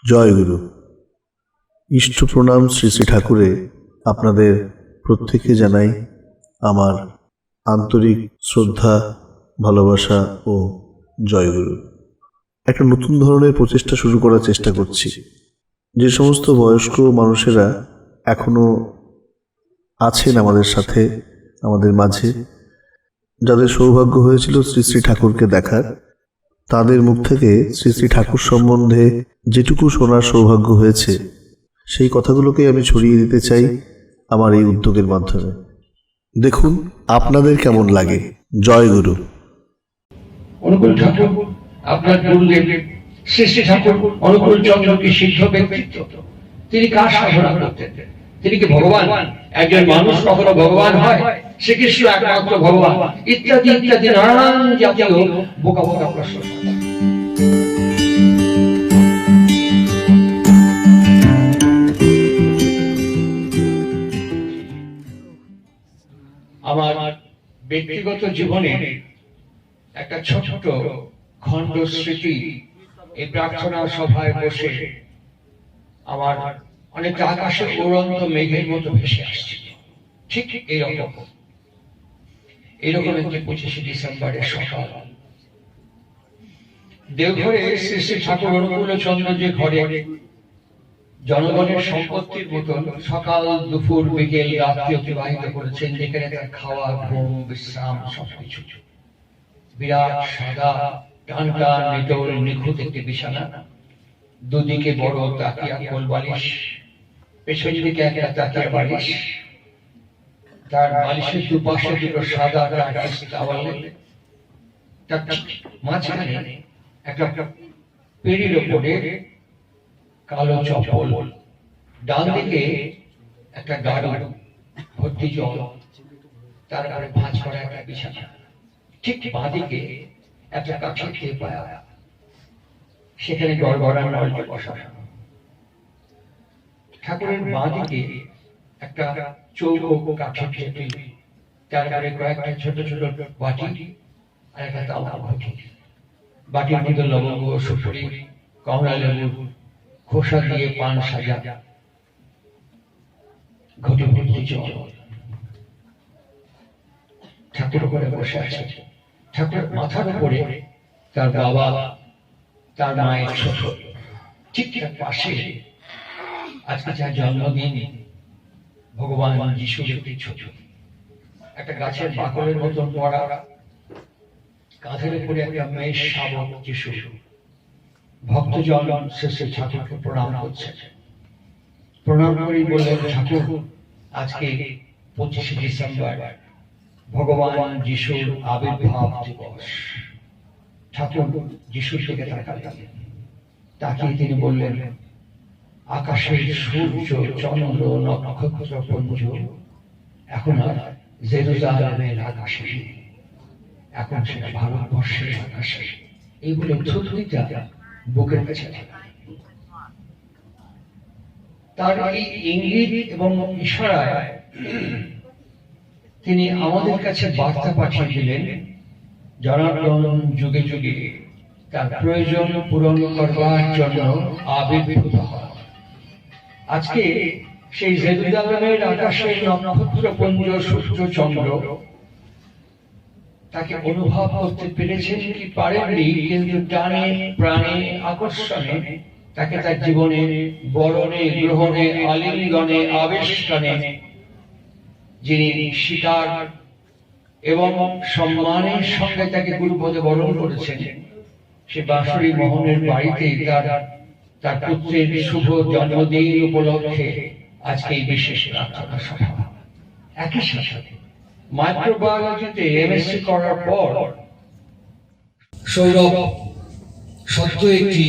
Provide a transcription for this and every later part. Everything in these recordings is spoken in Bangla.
জয় গুরু। ইষ্ট প্রণাম শ্রী শ্রী ঠাকুরে আপনাদের প্রত্যেককে জানাই আমার আন্তরিক শ্রদ্ধা, ভালোবাসা ও জয় গুরু। একটা নতুন ধরনের প্রচেষ্টা শুরু করার চেষ্টা করছি। যে সমস্ত বয়স্ক মানুষেরা এখনো আছেন আমাদের সাথে, আমাদের মাঝে, যাদের সৌভাগ্য হয়েছিল শ্রী শ্রী ঠাকুরকে দেখার, তাদের মুখ থেকে শ্রী শ্রী ঠাকুর সম্বন্ধে যেটুকু শোনার সৌভাগ্য হয়েছে সেই কথাগুলোকে আমি ছড়িয়ে দিতে চাই আমার এই উদ্যোগের মাধ্যমে। দেখুন আপনাদের কেমন লাগে। জয় গুরু। অনুকূল ঠাকুর আপনার গুরুদেব শ্রী শ্রী ঠাকুর অনুকূল চন্দ্র কি সিদ্ধ ব্যক্তিত্ব। তিনি কার সাধনা করতেন? তিনি কি ভগবান? একজন মানুষ কখনো ভগবান হয়? শ্রীকৃষ্ণ একমাত্র ভগবান? ইত্যাদি ইত্যাদি নানান জাতীয় বোকা বোকা প্রশ্ন। আমার ব্যক্তিগত জীবনে একটা ছোট খণ্ড স্মৃতি এই প্রার্থনা সভায় বসে আমার অনেকটা আকাশে উড়ন্ত মেঘের মতো ভেসে আসছে। ঠিক এইরকম একটি 25শে ডিসেম্বরের সকাল দেওঘরে শ্রী শ্রী ঠাকুর অনুকূল চন্দ্র যে ঘরে জনগণের সম্পত্তির মতন সকাল দুপুর বিকেল রাত্রি অতিবাহিত করেছেন, যেখানে তার খাওয়া ঘুম বিশ্রাম সবকিছু। বিরাট সাদা টান টান নিটোল নিখুঁত একটি বিছানা, দুদিকে বড় তাকিয়া কোল বালিশ, পেছন দিকে একটা তাকিয়া বালিশ, তার বালিশের দুপাশে দুটো সাদা টাওয়াল, তার মাঝখানে একটা পেড়ির ওপরে কালো চপ্পল, ডান দিকে একটা গাড়ি ভর্তি জল, তারপরে ভাঁজ করা একটা বিছানা, ঠিক বাঁ দিকে একটা কাঠের টেপায়া, সেখানে গড়গড়ানো নলটা বসানো। ঠাকুরের বাঁ দিকে একটা চৌকো কাঠের টেবিল, তারপরে কয়েকটা ছোট ছোট বাটি আর একটা তাওয়া ঘটি। বাটির মধ্যে লবঙ্গ, সুপুরি, কমলা লেবু খোসা দিয়ে পান সাজা, ঘটে ভর্তি জল। ঠাকুর করে বসে আছে। ঠাকুরের মাথার উপরে তার বাবা, তার মায়ের ছোট, ঠিক তার পাশে আজকে যার জন্মদিন ভগবান যিশুর একটি ছোট, একটা গাছের বাকলের মতন পড়া, কাঁধের উপরে একটা মেষ শাবক যিশু। ভক্তজন শ্রী শ্রী ঠাকুরকে প্রণাম করছে। প্রণাম করে বললেন, ঠাকুর আজকে 25শে ডিসেম্বর ভগবান যিশুর আবির্ভাব দিবস। ঠাকুর যিশুর দিকে তাকালেন, তাকিয়ে তিনি বললেন, আকাশের সূর্য চন্দ্র নক্ষত্র পুঞ্জ এখন আর জেরুজালেমের আকাশে, এখন সেটা ভারতবর্ষের আকাশে। এই বলে থুতনিটা বুকের কাছে তার এই ইঙ্গিত এবং ইশারায় তিনি আমাদের কাছে বার্তা পাঠিয়ে দিলেন, জনার্দন যুগে যুগে তার প্রয়োজন পূরণ করবার জন্য আবির্ভূত হয়। আজকে সেই জেরুজালেমের আকাশের নক্ষত্রপুঞ্জ সূর্য চন্দ্র তাকে অনুভব করতে পেরেছেন কি পারেননি, কিন্তু টানে প্রাণে আকর্ষণে তাকে তার জীবনে বরণে গ্রহণে আলিঙ্গনে আবেষ্টনে যিনি স্বীকার এবং সম্মানের সঙ্গে তাকে গুরুপদে বরণ করেছেন, সে বাঁশরী মোহনের বাড়িতে তার পুত্রের শুভ জন্মদিন উপলক্ষে আজকে এই বিশেষ প্রার্থনা সভা। একই সাথে মাইক্রোবায়োলজিতে এমএসসি করার পর সৌরভ সদ্য একটি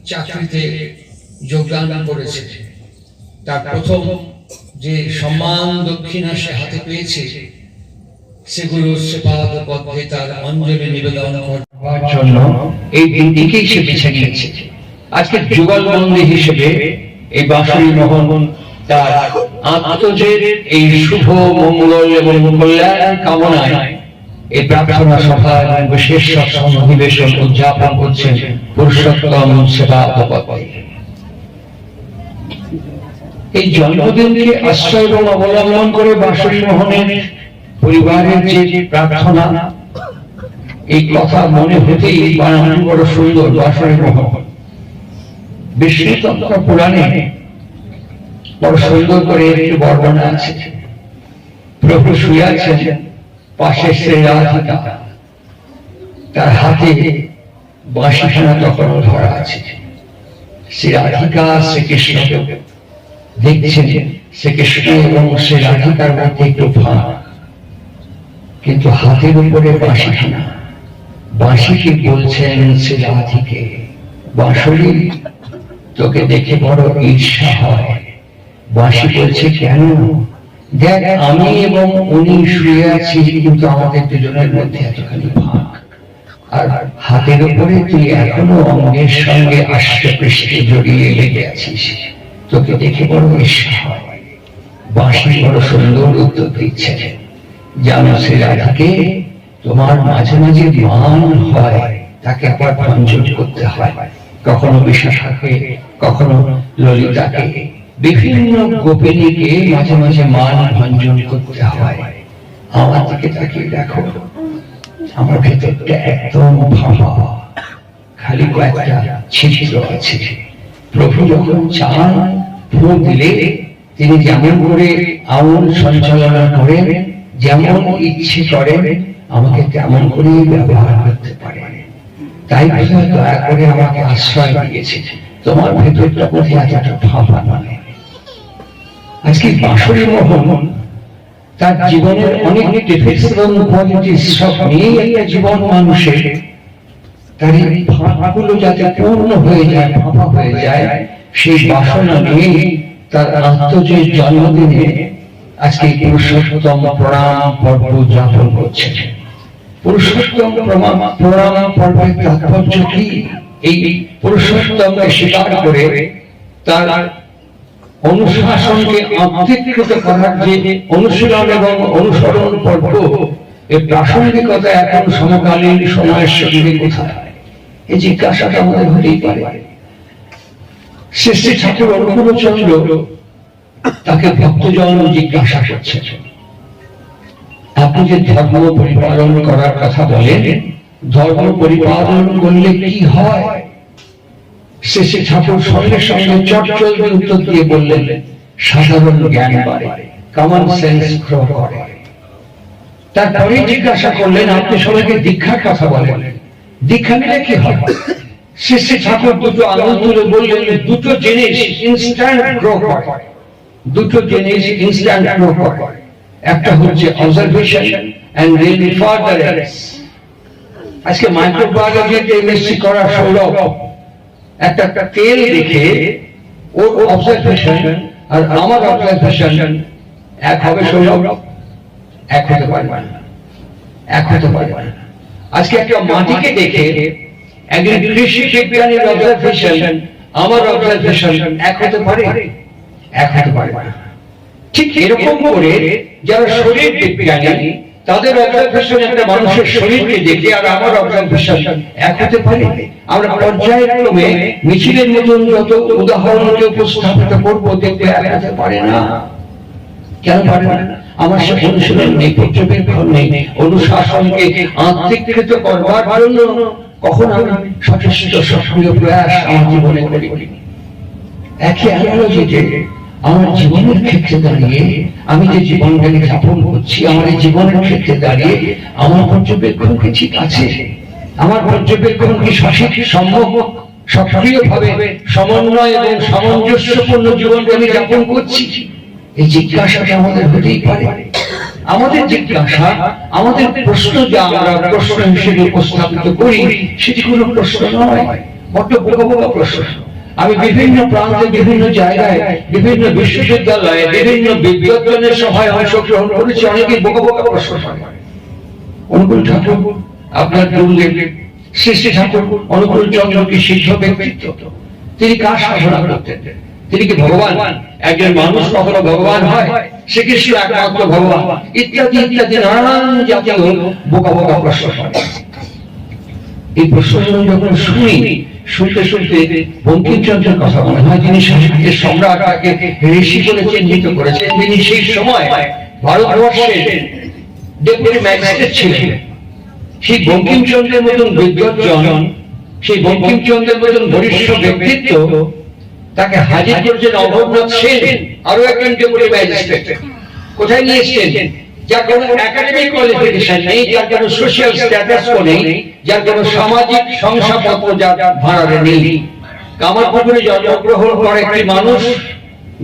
চাকরিতে যোগদান করেছে। তার প্রথম যে সম্মান দক্ষিণা সে হাতে পেয়েছে, সেগুলো সেপাদ পথে তার অঞ্জলি নিবেদন করবার জন্য এই দিনটিকেই সে বেছে নিয়েছে। আজকে যুগলবন্দী হিসেবে এই বাঁশরী মোহন তার আত্মজের এই শুভ মঙ্গল এবং কল্যাণ কামনায় এই প্রার্থনা সভা এবং বিশেষ সৎসঙ্গ অধিবেশন উদযাপন করছেন পুরুষোত্তম সেবা পথে। এই জন্মদিনকে আশ্রয় এবং অবলম্বন করে বাঁশরী মোহনের পরিবারের যে প্রার্থনা, এই কথা মনে হতেই বানানটি বড় সুন্দর। বাঁশরী মোহন বিষ্ণুতন্ত্র পুরাণে বড় সুন্দর করে একটি বর্ণনা আছে। প্রভু শুয়ে আছেন, পাশে শ্রী রাধিকা, তার হাতে বাঁশিখানা তখনও ধরা আছে। শ্রী রাধিকা শ্রীকৃষ্ণকে দেখছেন, শ্রীকৃষ্ণ এবং শ্রী রাধিকার মধ্যে একটু ফাঁক, কিন্তু হাতের উপরে বাঁশিখানা। বাঁশিকে বলছেন শ্রী রাধিকে, বাঁশরী তোকে দেখে বড় ঈর্ষা হয়। বাঁশি বলছে কেন? দেখ, আমি এবং উনি শুয়ে আছি, কিন্তু আমাদের দুজনের মধ্যে এতখানি ফাঁক, আর হাতের উপরে তুই এখনো অঙ্গের সঙ্গে আষ্টে পৃষ্ঠে জড়িয়ে লেগে আছিস, তোকে দেখে বড় ঈর্ষা হয়। বাঁশি বড় সুন্দর উত্তর দিচ্ছে, জানো শ্রী রাধাকে, তোমার মাঝে মাঝে মান হয়, তাকে আবার ভঞ্জন করতে হয়। কখনো বিশাখাকে, কখনো ললিতাকে, বিভিন্ন গোপিনীকে মাঝে মাঝে মান ভঞ্জন করতে হয়। আমার দিকে তাকিয়ে দেখো, আমার ভেতরটা একদম ফাঁপা, খালি কয়েকটা ছিদ্র আছে। প্রভু যখন চান, ফু দিলে তিনি যেমন করে আউল সঞ্চালনা করেন, যেমন ইচ্ছে করেন, আমাকে তেমন করে ব্যবহার করতে পারেন। তাই দয়া করে আমাকে আশ্রয় দিয়েছে। তোমার ভেতরটা বোধহয় এতটা ফাঁপা নয়। আজকে বাঁশরী মোহন তার জীবনের অনেক ডিফেক্টস এবং কোয়ালিটিস সব নিয়েই একটা জীবন মানুষের, তার এই ফাঁকগুলো যাতে পূর্ণ হয়ে যায়, ফাঁপা হয়ে যায়, সেই বাসনা নিয়ে তার আত্মজয়ের জন্মদিনে আজকে পুরুষোত্তম প্রণাম পর্ব উদযাপন করছে। পুরুষোত্তম প্রণাম পর্বের তাৎপর্য কি? এই পুরুষোত্তমকে স্বীকার করে তার অনুশাসনকে আত্মীকৃত করার যে অনুশীলন এবং অনুসরণ পর্ব, এর প্রাসঙ্গিকতা এখন সমকালীন সময়ের সঙ্গে কোথায়? এই জিজ্ঞাসাটা আমাদের হতেই পারে। শ্রী শ্রী ঠাকুর অনুকূলচন্দ্র তাকে ভক্তজন জিজ্ঞাসা করছে, আপনি যে ধর্ম পরিপালন করার কথা বলেন, ধর্ম পরিপালন করলে কি হয়? শ্রী শ্রী ঠাকুর সঙ্গে সঙ্গে চটজলদি উত্তর দিয়ে বললেন, সাধারণ জ্ঞান বাড়ে, কমন সেন্স গ্রো করে। তারপরে জিজ্ঞাসা করলেন, আপনি সবাইকে দীক্ষার কথা বলেন, দীক্ষা নিলে কি হয়? শ্রী শ্রী ঠাকুর দুটো আঙুল তুলে বললেন, দুটো জিনিস ইনস্ট্যান্ট গ্রো করে, দুটো জিনিস ইনস্ট্যান্ট গ্রো করে। একটা হচ্ছে অবজারভেশন এন্ড রিয়েলি ফার্দারেন্স। আজকে মাইক্রোবায়োলজিতে এমএসসি করা সৌরভ একটা তেল দেখে ওর অবজারভেশন আর আমার অবজারভেশন এক হবে সৌরভ? এক হতে পারবে না, এক হতে পারবে না। আজকে একটা মাটিকে দেখে একজন কৃষি বিজ্ঞানীর অবজারভেশন আমার অবজারভেশন এক হতে পারে? এক হতে পারবে না। ঠিক এরকম করে যারা শরীর বিজ্ঞানী, তাদের অবজারভেশন একটা মানুষের শরীরকে দেখে আর আমার অবজারভেশন এক হতে পারে? আমরা পর্যায়ক্রমে মিছিলের মতন যত উদাহরণকে উপস্থাপিত করবো, দেখতে এক হতে পারে না। কেন পারে না? আমার সে অনুশীলন নেই, পর্যবেক্ষণ নেই, অনুশাসনকে আত্মীকৃত করবার জন্য কখন আমি সচেষ্ট সক্রিয় প্রয়াস আমার জীবনে করি। একই অ্যানালজিতে আমার জীবনের ক্ষেত্রে দাঁড়িয়ে আমি যে জীবনটাকে যাপন করছি, আমার এই জীবনের ক্ষেত্রে দাঁড়িয়ে আমার পর্যবেক্ষণ কি ঠিক আছে? আমার পর্যবেক্ষণ কি সঠিক, সম্ভব, সক্রিয়ভাবে সমন্বয় এবং সামঞ্জস্যপূর্ণ জীবনকে আমি যাপন করছি? এই জিজ্ঞাসাটা আমাদের হতেই পারে। আমাদের জিজ্ঞাসা, আমাদের প্রশ্ন যা আমরা প্রশ্ন হিসেবে উপস্থাপিত করি, সেটি কোনো প্রশ্ন নয়, বড্ড বোকা বোকা প্রশ্ন। আমি বিভিন্ন প্রান্তে, বিভিন্ন জায়গায়, বিভিন্ন বিশ্ববিদ্যালয়ে, বিভিন্ন বিজ্ঞানের সভায় অংশগ্রহণ করেছি, অনেকেই বোকা বোকা প্রশ্ন করে। অনুকূল ঠাকুর আপনার গুরুদেব শ্রী শ্রী ঠাকুর অনুকূলচন্দ্র কি সিদ্ধ ব্যক্তিত্ব? তিনি কার সাধনা করতেন? তিনি কি ভগবান? একজন মানুষ কখনো ভগবান হয়? শ্রীকৃষ্ণ একমাত্র ভগবান? ইত্যাদি ইত্যাদি নানান জাতীয় বোকা বোকা প্রশ্ন। এই প্রশ্নগুলো যখন শুনি, শুনতে শুনতে বঙ্কিমচন্দ্রের কথা মনে হয়, যিনি সাহিত্যের সম্রাট, তাকে ঋষি বলে চিহ্নিত করেছেন, তিনি সেই সময় ভারতবর্ষের ডেপুটি ম্যাজিস্ট্রেট ছিলেন। সেই বঙ্কিমচন্দ্রের মতন বিদ্বজ্জন, সেই বঙ্কিমচন্দ্রের মতন বরিষ্ঠ ব্যক্তিত্ব, তাকে হাজির করেছেন অমরনাথ সেন, আরো একজন ডেপুটি ম্যাজিস্ট্রেট। কোথায় নিয়ে এসেছেন? যার কোনো একাডেমিক কোয়ালিফিকেশন নেই, যার কোনো সোশ্যাল স্ট্যাটাস নেই, যার কোনো সামাজিক শংসাপত্র যার ভাড়ারে নেই। কামারপুকুরে জন্মগ্রহণ করা একটি মানুষ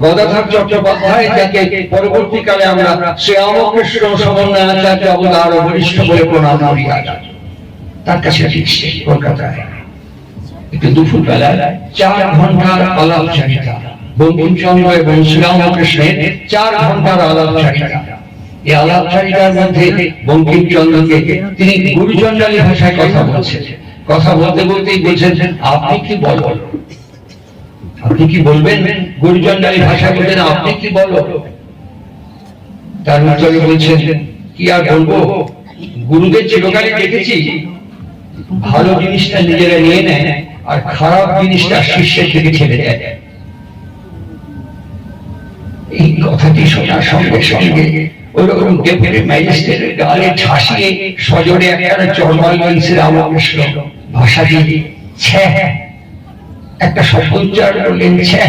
গদাধর চট্টোপাধ্যায়, যাকে পরবর্তীকালে আমরা শ্রীরামকৃষ্ণ সমন্বয়াচার্য অবতার ও বরিষ্ঠ বলে প্রণাম করি, তার কাছে এসেছে কলকাতায়। একটু দুপুর বেলায় 4 ঘন্টার আলাপচারিতা, বঙ্কিমচন্দ্র এবং শ্রীরামকৃষ্ণের 4 ঘন্টার আলাপচারিতা। এই আলাপচারিতার মধ্যে বঙ্কিমচন্দ্রকে তিনি গুরুচণ্ডালী ভাষায় কথা বলছেন। কথা বলতে বলতেই বলছেন, আপনি কি বলবেন? আপনি কি বলবেন? গুরুচণ্ডালী ভাষায় বলছেন, আপনি কি বলবেন? তার উত্তরে বলছেন, কি আর বলবো, গুরুদের চিরকালই দেখেছি ভালো জিনিসটা নিজেরা নিয়ে নেয় আর খারাপ জিনিসটা শিষ্যের থেকে ছেড়ে দেয়। এই কথাটি শোনার সঙ্গে সঙ্গে ওরকম ডেপুটি ম্যাজিস্ট্রেটের গালে ঠাসিয়ে সজোরে একটা চড়মাল বলছে রামকৃষ্ণ ভাষা দিয়ে, ছ্যা, একটা শব্দ উচ্চারণ করলেন, ছ্যা।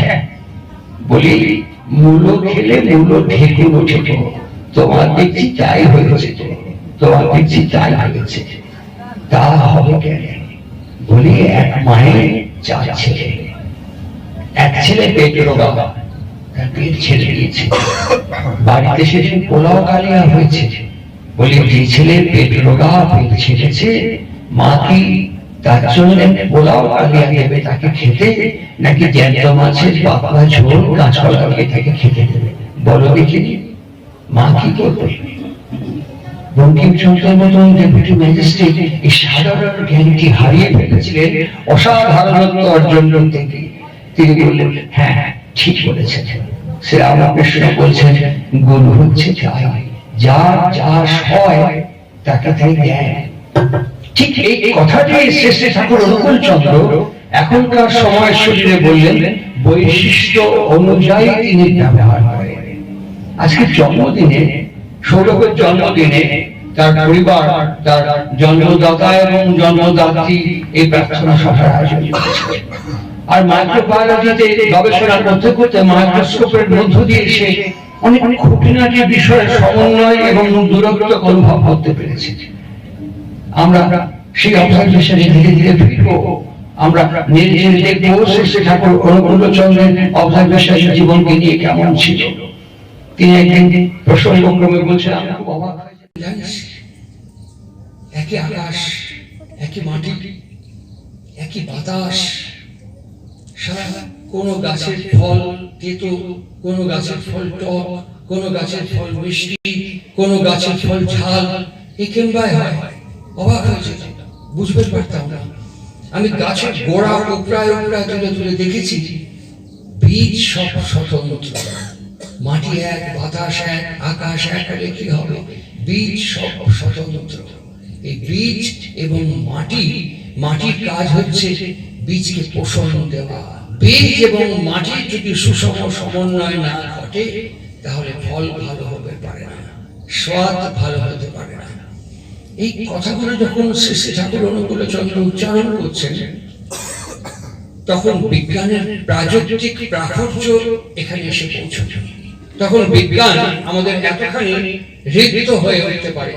বলি, মূলো খেলে মূলো ঢেকুর ওঠে, তোমার দেখছি তাই হয়েছে, তোমার দেখছি তাই হয়েছে। তা হবে কেন? বলি, এক মায়ের 4 ছেলে, এক ছেলে পেট রোগা, তার পেট ছেড়ে দিয়েছে, বাড়িতে সেদিন পোলাও কালিয়া হয়েছে। বলি, যে ছেলে পেট রোগা, পেট ছেড়েছে, মা কি তার জন্য পোলাও কালিয়া দেবে তাকে খেতে, নাকি জ্যান্ত মাছের পাতলা ঝোল কাঁচকলা দিয়ে তাকে খেতে দেবে? বলো দেখি, মা কি করবে? বঙ্কিমচন্দ্রের মতন ডেপুটি ম্যাজিস্ট্রেট এই সাধারণ জ্ঞানটি হারিয়ে ফেলেছিলেন অসাধারণত্ব অর্জন করতে গিয়ে। তিনি বললেন, হ্যাঁ হ্যাঁ ঠিক বলেছেন। শ্রীরামকৃষ্ণ বলছেন, গুরু হচ্ছে তাই, যার যা হয় তাকে তাই দেয়। ঠিক এই কথাটি শ্রেষ্ঠ ঠাকুর অনুকূল চন্দ্র এখনকার সময় শরীরে বললেন, বৈশিষ্ট্য অনুযায়ী তিনি ব্যবহার করেন। আজকে জন্মদিনে, সৌরভের জন্মদিনে তার পরিবার, তার জন্মদাতা এবং জন্মদাত্রী এই প্রার্থনা সভার আয়োজন করেছে। আর মাইক্রোবায়োলজিতে গবেষণা করতে করতে মাইক্রোস্কোপের মধ্য দিয়ে সে অনেক খুঁটিনাটি বিষয়ের সমন্বয় এবং দূরত্ব অনুভব করতে পেরেছে। আমরা সেই অবজারভেশনে ধীরে ধীরে ফিরবো। আমরা নিজে দেখবো শ্রেষ্ঠ ঠাকুর অনুকূল চন্দ্রের অবজারভেশন জীবনকে নিয়ে কেমন ছিল। তিনি একদিন প্রসঙ্গক্রমে বলছেন, আমি খুব অবাক হয়েছি, জানিস, একই আকাশ, একই মাটি, একই বাতাস, সারা কোনো গাছের ফল তেতো, কোনো গাছের ফল টক, কোনো গাছের ফল মিষ্টি, কোনো গাছের ফল ঝাল, এ কেমবায় হয়? অবাক হয়েছে, বুঝতে পারতাম না। আমি গাছের গোড়া উপড়ায় উপড়ায় তুলে তুলে দেখেছি, বীজ সব স্বতন্ত্র, মাটি এক, বাতাস এক, আকাশ এক হলে কি হবে? বীজ সব স্বতন্ত্র। এই বীজ এবং মাটির কাজ হচ্ছে বীজকে পোষণ দেওয়া। বীজ এবং মাটির যদি সুষম সমন্বয় না ঘটে, তাহলে ফল ভালো হতে পারে না, স্বাদ ভালো হতে পারে না। এই কথাগুলো যখন শ্রী ঠাকুর অনুকূল চন্দ্র উচ্চারণ করছেন, তখন বিজ্ঞানের প্রাযোজিক প্রাচুর্য এখানে এসে পৌঁছবে। তখন বিজ্ঞান আমাদের এতখানি ঋদ্ধ হয়ে উঠতে পারে।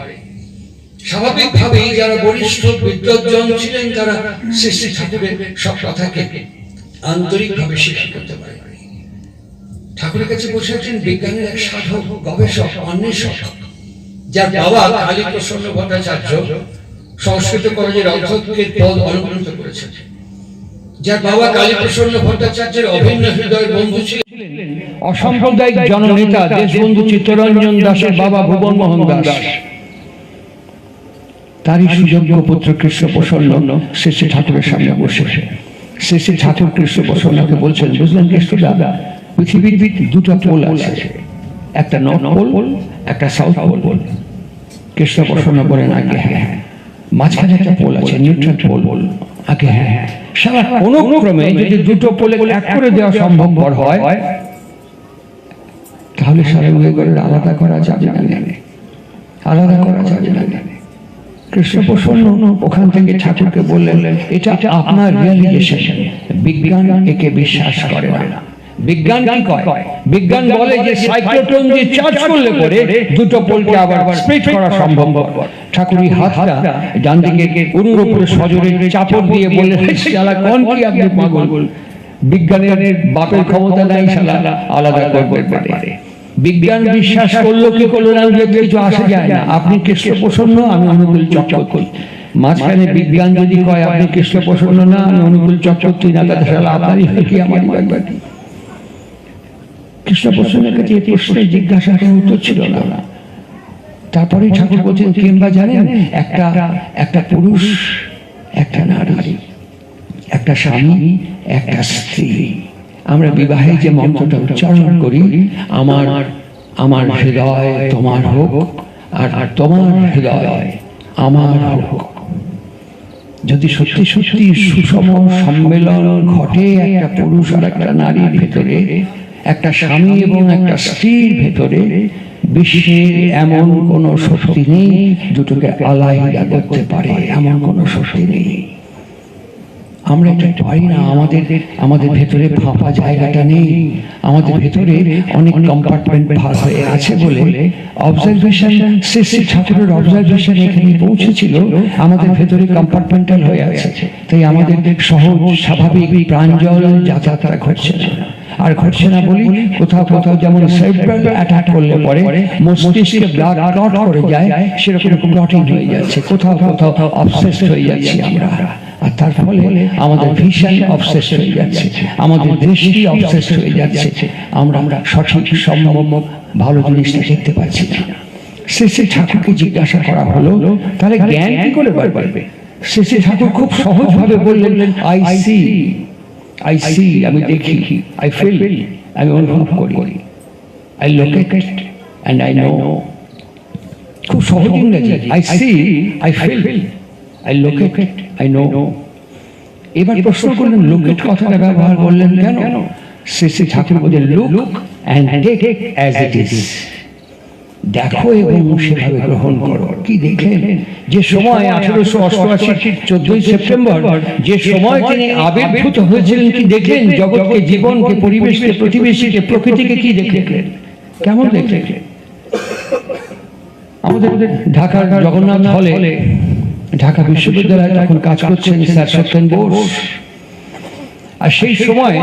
স্বাভাবিকভাবেই যারা বরিষ্ঠ বিদ্বজ্জন ছিলেন, তারা শ্রী ঠাকুরের সব কথাকে আন্তরিকভাবে স্বীকার করতে পারে। ঠাকুরের কাছে বসে আছেন বিজ্ঞানের এক সাধক, গবেষক, অন্বেষক, যার বাবা কালীপ্রসন্ন ভট্টাচার্য সংস্কৃত কলেজের অধ্যক্ষের পদ অলঙ্কৃত করেছেন, যার বাবা কালীপ্রসন্ন ভট্টাচার্যের অভিন্ন হৃদয়ের বন্ধু ছিলেন অসাম্প্রদায়িক জননেতা দেশবন্ধু চিত্তরঞ্জন দাসের বাবা ভুবন মোহন দাস, তারই সুযোগ্য পুত্র কৃষ্ণ প্রসন্ন শ্রী ঠাকুরের সামনে বসে শ্রী ঠাকুর কৃষ্ণ প্রসন্নকে বলছেন, বুঝলেন কৃষ্ণদা, পৃথিবীর 2টা পোল আছে, একটা নর্থ পোল, একটা সাউথ পোল। কৃষ্ণ প্রসন্ন বলেন, আগে হ্যাঁ, মাঝখানে একটা পোল আছে, নিউট্রাল পোল। আগে হ্যাঁ, সারা কোনো ক্রমে যদি দুটো পোলে এক করে দেওয়া সম্ভবপর হয় তাহলে সারা উদয়গড়ের আলাদা করা যাবে না, আলাদা করা যাবে না। কৃষ্ণপ্রসন্ন ওখান থেকে ঠাকুরকে বললেন, এটা আপনার রিয়েলাইজেশন, বিজ্ঞান একে বিশ্বাস করে না। বিজ্ঞান কি কয়? বিজ্ঞান বলে যে সাইক্লোট্রন দিয়ে চার্জ করলে পরে দুটো পোলকে আবার স্প্লিট করা সম্ভব। ঠাকুরই হাতটা ডান দিকে উরুর উপরে সজোরে চাপড় দিয়ে বললেন, শালা কোন কি আপনি পাগল, বিজ্ঞানের বাপের ক্ষমতা নাই শালা আলাদা করতে পারে। বিজ্ঞান বিশ্বাস করলো কি করলো না কিছু আসে যায় না। আপনি কৃষ্ণপ্রসন্ন, আমি অনুকূল চক্রবর্তী, মাঝখানে বিজ্ঞান যদি কয় আপনি কৃষ্ণপ্রসন্ন না, আমি অনুকূল চক্রবর্তী না, তাহলে শালা আপনারই হয় কি আমার কি? কৃষ্ণপ্রসন্নের কাছে এই প্রশ্নের জিজ্ঞাসা করার উত্তর ছিল না। তারপরে ঠাকুর বলছেন, কিংবা জানেন একটা পুরুষ, একটা নারী, একটা স্বামী, একটা স্ত্রী, আমরা বিবাহে যে মন্ত্রটা উচ্চারণ করি, আমার হৃদয় তোমার হোক আর তোমার হৃদয় আমার হোক, যদি সত্যি সত্যি সুষম সম্মেলন ঘটে একটা পুরুষ আর একটা নারীর ভেতরে, একটা স্বামী এবং একটা স্ত্রীর ভেতরে, বিশ্বের এমন কোন শক্তি নেই দুটোকে আলাদা করতে পারে, এমন কোন শক্তি নেই। আমরা এটা পারি না, আমাদের ভেতরে ফাঁপা জায়গাটা নেই, আমাদের ভেতরে অনেক কম্পার্টমেন্ট ভাগ হয়ে আছে বলে অবজারভেশন, শ্রী ঠাকুরের অবজারভেশন এখানে পৌঁছেছিল, আমাদের ভেতরে কম্পার্টমেন্টাল হয়ে আছে। তাই আমাদের সহজ স্বাভাবিক প্রাঞ্জল যাত্রা ঘটছে না। আর ঘটছে না বলি কোথাও কোথাও যেমন সেরিব্রাল অ্যাটাক করলে পরে মস্তিষ্কে ব্লাড ক্লট করে যায়, সেরকম ক্লটিং হয়ে যাচ্ছে, কোথাও কোথাও অবসেসড হয়ে যাচ্ছি আমরা। আর তার ফলে আমাদের ভিশন অবসেসড হয়ে যাচ্ছে, আমাদের দৃষ্টি অবসেসড হয়ে যাচ্ছে, আমরা সঠিক সম্ভব ভালো জিনিসটা দেখতে পাচ্ছি না। শ্রী ঠাকুরকে জিজ্ঞাসা করা হলো, তাহলে জ্ঞান কি করে বাড়বে? শ্রী ঠাকুর খুব সহজভাবে বললেন, I see, আমি দেখি, I feel, আমি অনুভব করি, I locate and I know। খুব সহজ ইংরেজি, I see, I feel, I locate, I know। এবার প্রশ্ন করলেন, লোকেট কথাটা ব্যবহার করলেন কেন? শ্রী ঠাকুর বলেন, look and take as it is, দেখো এবং সেভাবে গ্রহণ করো। কি দেখলেন? যে সময় 1888 14ই সেপ্টেম্বর, যে সময় তিনি আবির্ভূত হয়েছিলেন, কি দেখলেন? জগৎকে, জীবনকে, পরিবেশকে, প্রতিবেশীকে, প্রকৃতিকে কি দেখলেন? কেমন দেখলেন? আমাদের ঢাকার জগন্নাথ হলে, ঢাকা বিশ্ববিদ্যালয়ে তখন কাজ করছেন স্যার সত্যেন বোস। আর সেই সময়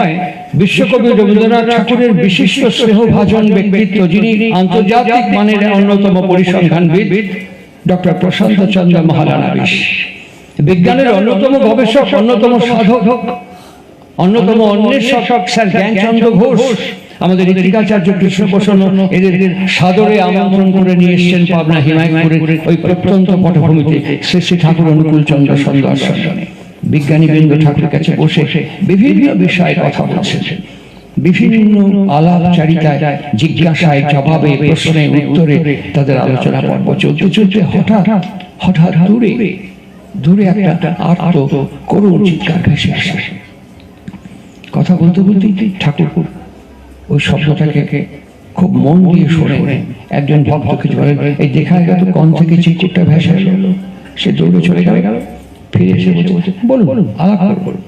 বিশ্বকবি রবীন্দ্রনাথ ঠাকুরের বিশিষ্ট স্নেহভাজন ব্যক্তিত্ব, যিনি আন্তর্জাতিক মানের অন্যতম পরিসংখ্যানবিদ, ডক্টর প্রশান্ত চন্দ্র মহালানাবিশ, বিজ্ঞানের অন্যতম গবেষক, অন্যতম সাধক, অন্যতম অন্বেষক স্যার জ্ঞানচন্দ্র ঘোষ, আমাদের ঋতিকাচার্য কৃষ্ণপ্রসন্ন, এদের সাদরে আমন্ত্রণ করে নিয়ে এসেছেন পাবনা হিমায়তপুরের ওই প্রত্যন্ত পটভূমিতে শ্রী ঠাকুর অনুকূল চন্দ্র সন্দর্শনে। বিজ্ঞানী বৃন্দ ঠাকুরের কাছে বসে বিভিন্ন বিষয়ে কথা বলছেন, বিভিন্ন আলাপচারিতায়, জিজ্ঞাসায় জবাবে, প্রশ্নে উত্তরে তাদের আলোচনা পর্ব চলতে চলতে হঠাৎ দূরে একটা আর্ত করুণ চিৎকার ভেসে আসে। কথা বলতে বলতে ঠাকুর ওই শব্দটাকে খুব মন দিয়ে শোনেন। একজন ভক্তকে বলেন, এই দেখা গেল কন থেকে চিৎকারটা ভেসে এলো। সে দৌড়ে চলে গেল, ফিরে এসে বলছে, বলুন আলাপ করুন।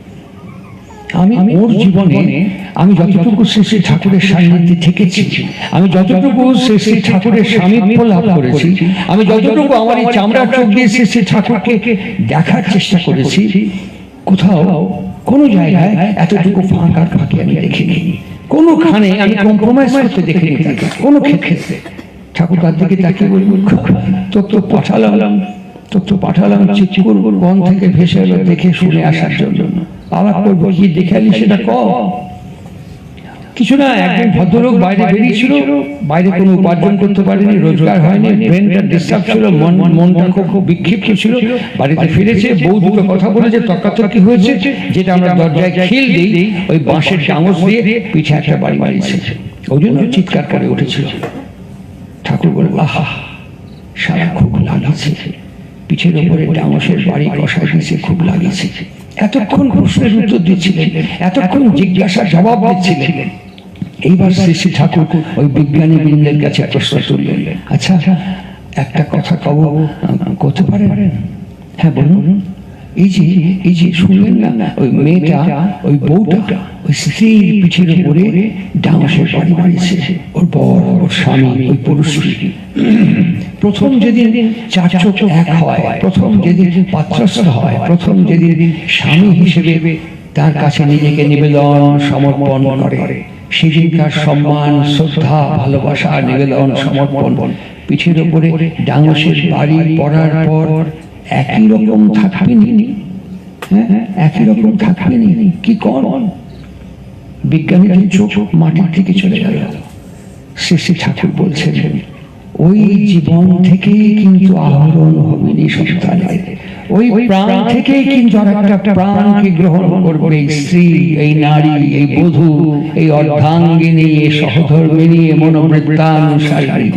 আমি ওর জীবনে আমি যতটুকু শ্রী ঠাকুরের সান্নিধ্যে থেকেছি, আমি যতটুকু শ্রী ঠাকুরের সামীপ্য লাভ করেছি, আমি যতটুকু আমার এই চামড়ার চোখ দিয়ে শ্রী ঠাকুরকে দেখার চেষ্টা করেছি, কোথাও কোনো জায়গায় এতটুকু ফাঁকি আমি দেখিনি, কোনোখানে আমি কম্প্রোমাইজ করতে দেখিনি, কোনো ক্ষেত্রে। ঠাকুর তার দিকে তাকিয়ে বলবো, তো পাঠালাম চিৎকুর বন থেকে ভেসে এলো দেখে শুনে আসার জন্য। আলাপ করবো, কি দেখে আলি সেটা কিছু না। একজন ভদ্রলোক বাইরে বেরিয়েছিল, বাইরে কোনো উপার্জন করতে পারেনি, রোজগার হয়নি, ব্রেনটা ডিস্টার্ব ছিল, মনটা খুব বিক্ষিপ্ত ছিল। বাড়িতে ফিরেছে, বউ দুটো কথা বলেছে, তর্কাতর্কি হয়েছে, যেটা আমরা দরজায় খিল দিই, ওই বাঁশের চামচ দিয়ে পিঠে একটা বাড়ি মারিয়েছে, ওই জন্য চিৎকার করে উঠেছিল। ঠাকুর বলল, আহা সারা খুব লাগিয়েছে, পিঠের উপরে ডাঙসের বাড়ি কষা দিয়েছে, খুব লাগিয়েছে। এতক্ষণ প্রশ্নের উত্তর দিচ্ছিলেন, এতক্ষণ জিজ্ঞাসার জবাব দিচ্ছিলেন। এইবার শ্রী শ্রী ঠাকুর ওই বিজ্ঞানী বৃন্দের কাছে প্রশ্ন তুললেন, আচ্ছা একটা কথা করতে পারেন? হ্যাঁ বলুন। এই যে শুনলেন না, ওই মেয়েটা, ওই বউটা ওই স্ত্রীর পিঠের উপরে ডাঙাসের বাড়ি বাড়িয়েছে, ওর বর, ওর স্বামী, ওই পুরুষটি। প্রথম যেদিন চার চোখ এক হয়, প্রথম যেদিন পাত্রস্থ হয়, প্রথম যেদিন স্বামী হিসেবে তার কাছে নিজেকে নিবেদন সমর্পণ করে, সেদিনকার সম্মান, শ্রদ্ধা, ভালোবাসা, নিবেদন, সমর্পণ পিঠের উপরে ডাঙাসের বাড়ি পড়ার পর একই রকম থাকবেনি। হ্যাঁ, একই রকম থাকবেনি। কি কর? বিজ্ঞানীদের চোখ মাটির দিকে চলে গেল। শ্রী শ্রী ঠাকুর বলছেন, ওই জীবন থেকে কিন্তু আহরণ হবেনি সন্তানের, ওই প্রাণ থেকে কিন্তু আর একটা প্রাণকে গ্রহণ করবে এই স্ত্রী, এই নারী, এই বধূ, এই অর্ধাঙ্গিনী, এই সহধর্মিণী, মনোবৃত্তানুসারী,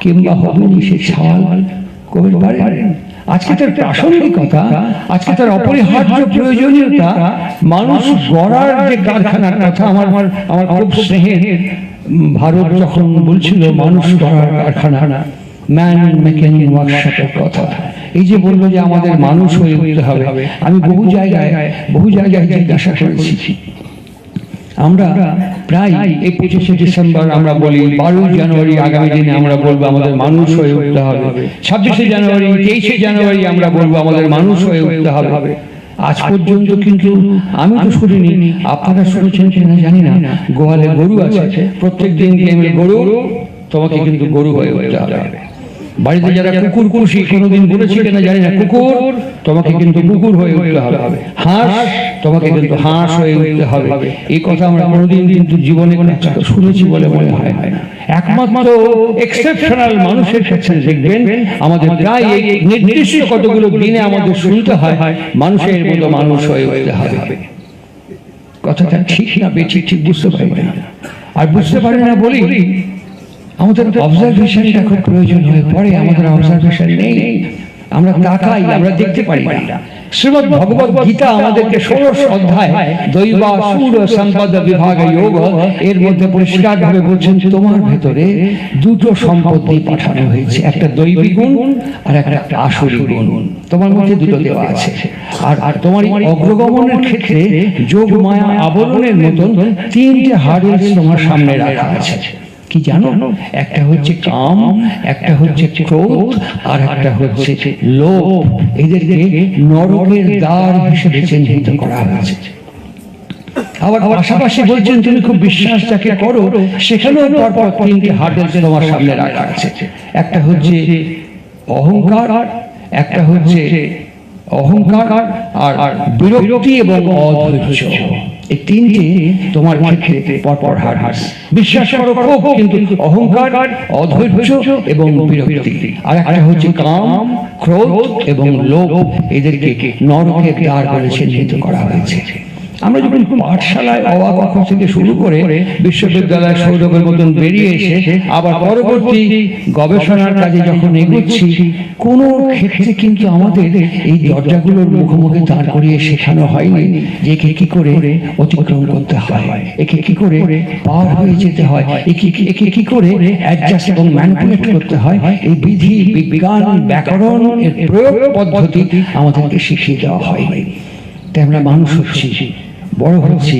কিংবা হবেনি সে ছাওয়াল। কবে পারেন? আজকে তার প্রাসঙ্গিকতা, আজকে তার অপরিহার্য প্রয়োজনীয়তা, মানুষ গড়ার যে কারখানার কথা, আমার খুব স্নেহের ভারত যখন বলছিল মানুষ গড়ার কারখানা, ম্যান মেকিং ওয়ার্কশপের কথা, এই যে বললো যে আমাদের মানুষ হয়ে উঠতে হবে, আমি বহু জায়গায় জিজ্ঞাসা করেছি। আমরা প্রায় এই 25শে ডিসেম্বর আমরা বলি, 12ই জানুয়ারি আগামী দিনে আমরা বলবো আমাদের মানুষ হয়ে উঠতে হবে, 26শে জানুয়ারি, 23শে জানুয়ারি আমরা বলবো আমাদের মানুষ হয়ে উঠতে হবে। আজ পর্যন্ত কিন্তু আমি তো শুনিনি, আপনারা শুনেছেন কিনা জানি না, গোয়ালে গরু আছে, প্রত্যেক দিন গরু, তোমাকে কিন্তু গরু হয়ে উঠতে হবে। বাড়িতে যারা কুকুর পুষি, কোনোদিন বলেছি কিনা জানি না, কুকুর তোমাকে কিন্তু কুকুর হয়ে উঠতে হবে, হাঁস তোমাকে কিন্তু হাঁস হয়ে উঠতে হবে। এই কথা আমরা কোনোদিন কিন্তু জীবনে শুনেছি বলে মনে হয় না। একমাত্র এক্সেপশনাল মানুষের কাছে দেখবেন আমাদের প্রায় নির্দিষ্ট কতগুলো দিনে আমাদের শুনতে হয় মানুষের মতো মানুষ হয়ে উঠতে হবে। কথাটা ঠিক না বেঠিক ঠিক বুঝতে পারি না, আর বুঝতে পারি না বলি আমাদের অবজারভেশনটা খুব প্রয়োজন হয়ে পড়ে। আমাদের অবজারভেশন নেই, আমরা তাকাই, আমরা দেখতে পারি না। শ্রীমদ্ ভগবত গীতা আমাদেরকে 16 অধ্যায় দৈবাসুর সম্পদ বিভাগ যোগ এর মধ্যে পরিষ্কারভাবে বলছেন, তোমার ভেতরে দুটো সম্পত্তি পাঠানো হয়েছে, একটা দৈবী গুণ আর একটা আসুরি গুণ, তোমার মধ্যে দুটো দেওয়া আছে। আর তোমার অগ্রগমনের ক্ষেত্রে যোগ মায়া আবরণের মতন 3টে হার্ডেলস তোমার সামনে রাখা আছে। কি জানো? একটা হচ্ছে কাম, একটা হচ্ছে ক্রোধ, আর একটা হচ্ছে লোভ। এদেরকে নরকের দ্বার হিসেবে চিহ্নিত করা হয়েছে। আবার পাশাপাশি বলছেন তুমি খুব বিশ্বাস যাকে করো সেখানেও পরপর 3টে হার্ডেলস তোমার সামনে রাখা আছে। একটা হচ্ছে অহংকার, একটা হচ্ছে অহংকার আর বিরক্তি এবং অধৈর্য। এই 3টে তোমার ক্ষেত্রে পরপর হার্ডেলস। বিশ্বাস করো খুব, কিন্তু অহংকার, অধৈর্য এবং বিরক্তি। আর একটা হচ্ছে কাম, ক্রোধ এবং লোভ। এদেরকে নরকের দ্বার বলে চিহ্নিত করা হয়েছে। আমরা যখন পাঠশালায় অবাক থেকে শুরু করে বিশ্ববিদ্যালয় সৌরভের মতন বেরিয়ে এসে আবার পরবর্তী গবেষণার কাজে যখন এগোচ্ছি, কোনো ক্ষেত্রে কিন্তু আমাদের এই দরজাগুলোর মুখোমুখি দাঁড় করিয়ে শেখানো হয়নি যে একে কি করে অতিক্রম করতে হয়, একে কি করে পার হয়ে যেতে হয়, একে কি করে অ্যাডজাস্ট এবং ম্যানিপুলেট করতে হয়। এই বিধি, বিজ্ঞান, ব্যাকরণ এর প্রয়োগ পদ্ধতি আমাদেরকে শিখিয়ে দেওয়া হয়নি। তাই আমরা মানুষ হচ্ছি, বড় হচ্ছি,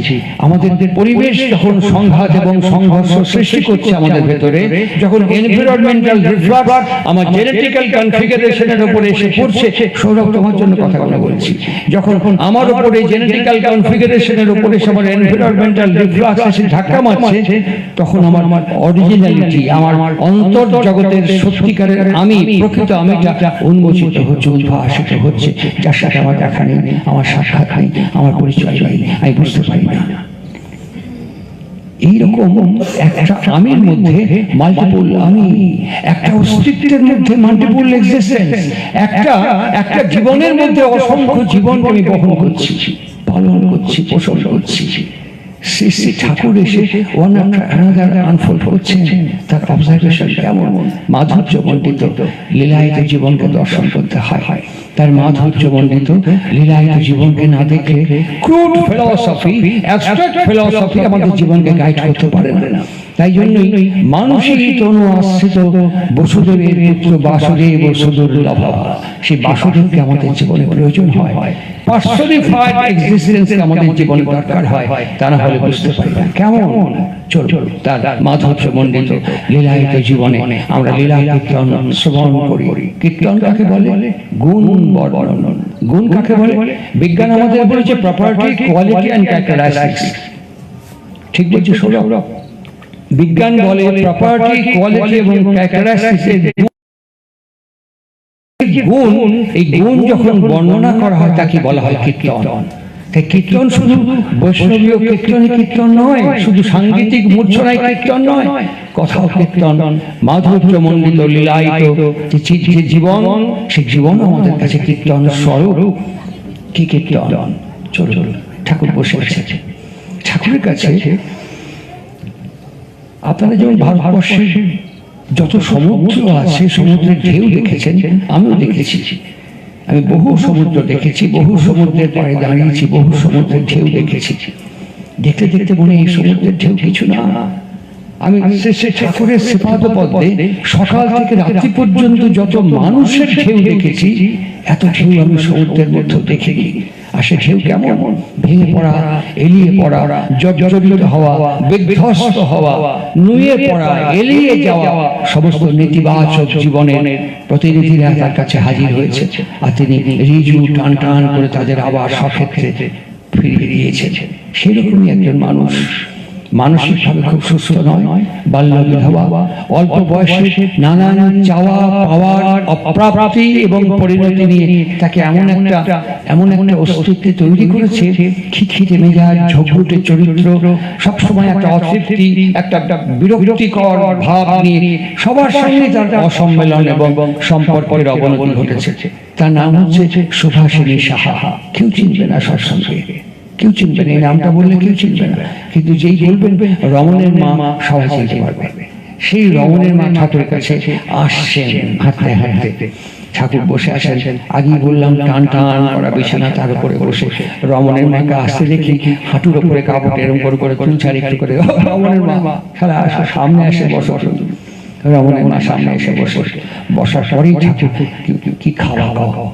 আমাদের পরিবেশ যখন সংঘাত এবং সংঘর্ষ সৃষ্টি করছে আমাদের ভেতরে, যখন এনভায়রনমেন্টাল রিফ্লাক্স আমার জেনেটিক্যাল কনফিগারেশনের উপরে এসে পড়ছে, সৌরভ তোমার জন্য কথাগুলো বলছি, যখন আমার উপরে জেনেটিক্যাল কনফিগারেশনের উপরে আমার এনভায়রনমেন্টাল রিফ্লাক্স এসে ধাক্কা মারছে, তখন আমার অরিজিনালিটি, আমার অন্তর জগতের সত্যিকারের আমি, প্রকৃত আমিটা উন্মোচিত হচ্ছে, উদ্ভাসিত হচ্ছে, যার সাথে আমার দেখা নেই, আমার সাক্ষাৎ নেই, আমার পরিচয় নেই, আমি বুঝতে পারি না। এইরকম একটা আমির মধ্যে মাল্টিপল আমি, একটা অস্তিত্বের মধ্যে মাল্টিপল এক্সিস্টেন্স, একটা জীবনের মধ্যে অসংখ্য জীবনকে আমি বহন করছি, পালন করছি, পোষণ করছি। শ্রী শ্রী ঠাকুর এসে ওয়ান আফটার অ্যানাদার আনফোল্ড করছেন। তার অবজারভেশন কেমন মাধুর্য মণ্ডিত লীলায়িত জীবনকে দর্শন করতে হয়। তার মাধুর্য মণ্ডিত লীলায়িত জীবনকে না দেখলে ক্রুড ফিলসফি, অ্যাবস্ট্রাক্ট ফিলসফি আমাদের জীবনকে গাইড করতে পারে না। তাই জন্যই মানুষই তনু আশ্রিত বসুদেবের পুত্র বাসুদেব ও সুদুর্লভ, সেই বাসুদেবকে আমাদের জীবনে প্রয়োজন হয়। পার্সনিফাইড এক্সিস্টেন্সকে আমাদের জীবনে দরকার হয়, তা না হলে বুঝতে পারি না কেমন চলুন তার মাধুর্য মণ্ডিত লীলায়িত জীবনে আমরা লীলা কীর্তন শ্রবণ করি। কীর্তন কাকে বলে? গুণ বর্ণন। গুণ কাকে বলে? বিজ্ঞান আমাদের বলেছে প্রপার্টি, কোয়ালিটি অ্যান্ড ক্যারেক্টারিস্টিক্স। ঠিক বলছি সৌরভ? বিজ্ঞান বলে প্রপার্টি, কোয়ালিটি এবং ক্যারেক্টারিস্টিক্স গুণ। এই গুণ যখন বর্ণনা করা হয় তাকে বলা হয় কীর্তন। তাই কীর্তন শুধু বৈষ্ণবীয় কীর্তন নয়, শুধু সাংগীতিক মূর্ছনায় কীর্তন নয়, কথাও কীর্তন। মাধুর্য মণ্ডিত লীলায়িত যে জীবন, সেই জীবন আমাদের কাছে কীর্তন স্বরূপ। কি কীর্তন? চলুন, ঠাকুর বসে আছে। ঠাকুরের কাছে আপনারা যেমন ভারতবর্ষের যত সমুদ্র আছে, সমুদ্রের ঢেউ দেখেছেন, আমিও দেখেছি। আমি বহু সমুদ্র দেখেছি, বহু সমুদ্রের পাড়ে দাঁড়িয়েছি, বহু সমুদ্রের ঢেউ দেখেছি। দেখতে দেখতে মনে এই সমুদ্রের ঢেউ কিছু না। আমি ঠাকুরের শ্রীপাদ পদ্মে সকাল থেকে রাত্রি পর্যন্ত যত মানুষের ঢেউ দেখেছি, এত ঢেউ আমি সমুদ্রের মধ্যে দেখিনি। আর সে ঢেউ কেমন? ভেঙে পড়া, এলিয়ে পড়া, জর্জরিত হওয়া, বিধ্বস্ত হওয়া, নুয়ে পড়া, এলিয়ে যাওয়া, সমস্ত নেতিবাচক জীবনের প্রতিনিধিরা তার কাছে হাজির হয়েছে। আর তিনি রিজু টান টান করে তাদের আবার সক্ষেত্রে ফিরিয়ে দিয়েছেন। সেরকমই একজন মানুষ, মানসিকভাবে খুব সুস্থ নয়, বাল্য বিধবা, অল্প বয়সে নানান চাওয়া পাওয়ার অপ্রাপ্তি এবং পরিণতি নিয়ে তাকে এমন একটা অস্তিত্ব তৈরি করেছে, খিটখিটে মেজাজ, ঝগড়ুটে চরিত্র, সবসময় একটা অতৃপ্তি, একটা বিরক্তিকর ভাব নিয়ে সবার সঙ্গে তার অসম্মেলন এবং সম্পর্কের অবনতি ঘটেছে। তার নাম হচ্ছে সুভাষিনী সাহা। কেউ চিনবে না সৎসঙ্গে, কেউ চিনবে না, এই নামটা বললে কেউ চিনবে না, কিন্তু যেই বলবেন রমণের মা, সবাই চিনতে পারবে। সেই রমণের মা ঠাকুরের কাছে আসছেন হাঁটতে হাঁটতে। ঠাকুর বসে আছেন, আগেই বললাম টান টান করা বিছানা, তার উপরে বসে রমণের মাকে আসতে দেখি হাঁটুর উপরে কাপড় এরম করে তুলছাড়ি একটু করে, রমণের মা খেলা আসো, সামনে এসে বসো। রমণের মা সামনে এসে বসার পরেই ঠাকুর, কি খাওয়া খাও?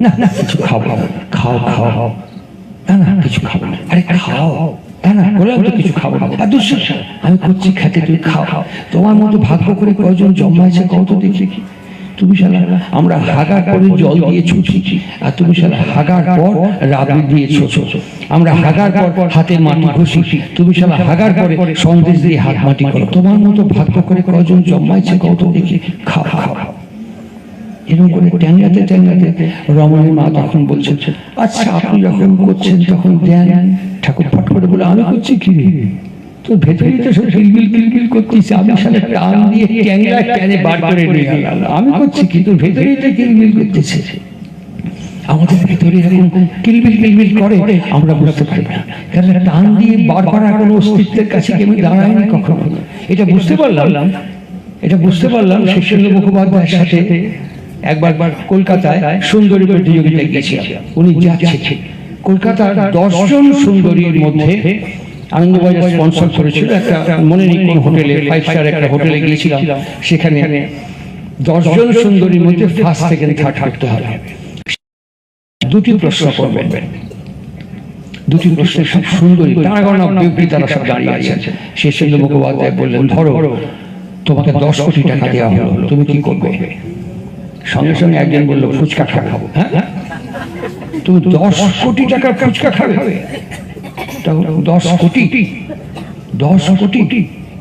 না না কিছু খাও, খাও খাও। না কিছু খাবো না। আরে খাও। না বললাম তো কিছু খাবো না। আমি করছি খেতে, তুই খাও। তোমার মতো ভাগ্য করে কয়জন জন্মাইছে কত দেখি? তুমি শালা আমরা হাগার করে জল দিয়ে ছুঁচি, আর তুমি শালা হাগার পর রাবড়ি দিয়ে ছোছো। আমরা হাগার পর হাতে মাটি ঘষি, তুমি শালা হাগার পরে সন্দেশ দিয়ে হাত মাটি করো। তোমার মতো ভাগ্য করে কয়জন জন্মাইছে কত দেখি? খাও খাও। এরকম করে ট্যাংরাতে রমণের মা তখন বলছেন, আচ্ছা আপনি যখন করছেন তখন দেন। ঠাকুর ফট করে বলে, আমি করছি কি রে? তোর ভেতরেই তো সব কিলবিল করছিস, আমি সাথে টান দিয়ে ট্যাংরা টেনে বার করে নিয়ে গেলাম। আমি করছি কি? তোর ভেতরেই তো কিলবিল করতেছে। আমাদের ভেতরে এরকম কিলবিল করে আমরা বুঝতে পারি না, কারণ টান দিয়ে বার করার কোনো অস্তিত্বের কাছে আমি দাঁড়াইনি কখনো। এটা বুঝতে পারলাম শীর্ষেন্দ্র মুখোপাধ্যায়ের সাথে একবার কলকাতায় সুন্দরী প্রতিযোগিতায় গিয়েছিলাম। উনি যাচ্ছেন কলকাতার 10 জন সুন্দরীর মধ্যে আনন্দবাজার স্পন্সর করেছিল একটা, মনে নেই কোন হোটেলে, 5 স্টার একটা হোটেলে গিয়েছিলাম। সেখানে 10 জন সুন্দরীর মধ্যে ফার্স্ট, সেকেন্ড, থার্ড করতে হবে। দুটি প্রশ্ন করবেন, দুটি প্রশ্নের সব সুন্দরী তারা সব দাঁড়িয়ে আছেন। শীর্ষেন্দ্র মুখোপাধ্যায় বললেন, ধরো তোমাকে 10 কোটি টাকা দেওয়া হলো, তুমি কি করবে? সঙ্গে সঙ্গে একজন বললো, ফুচকা খাবো। হ্যাঁ, তুমি 10 কোটি টাকার ফুচকা খাবে? 10 কোটি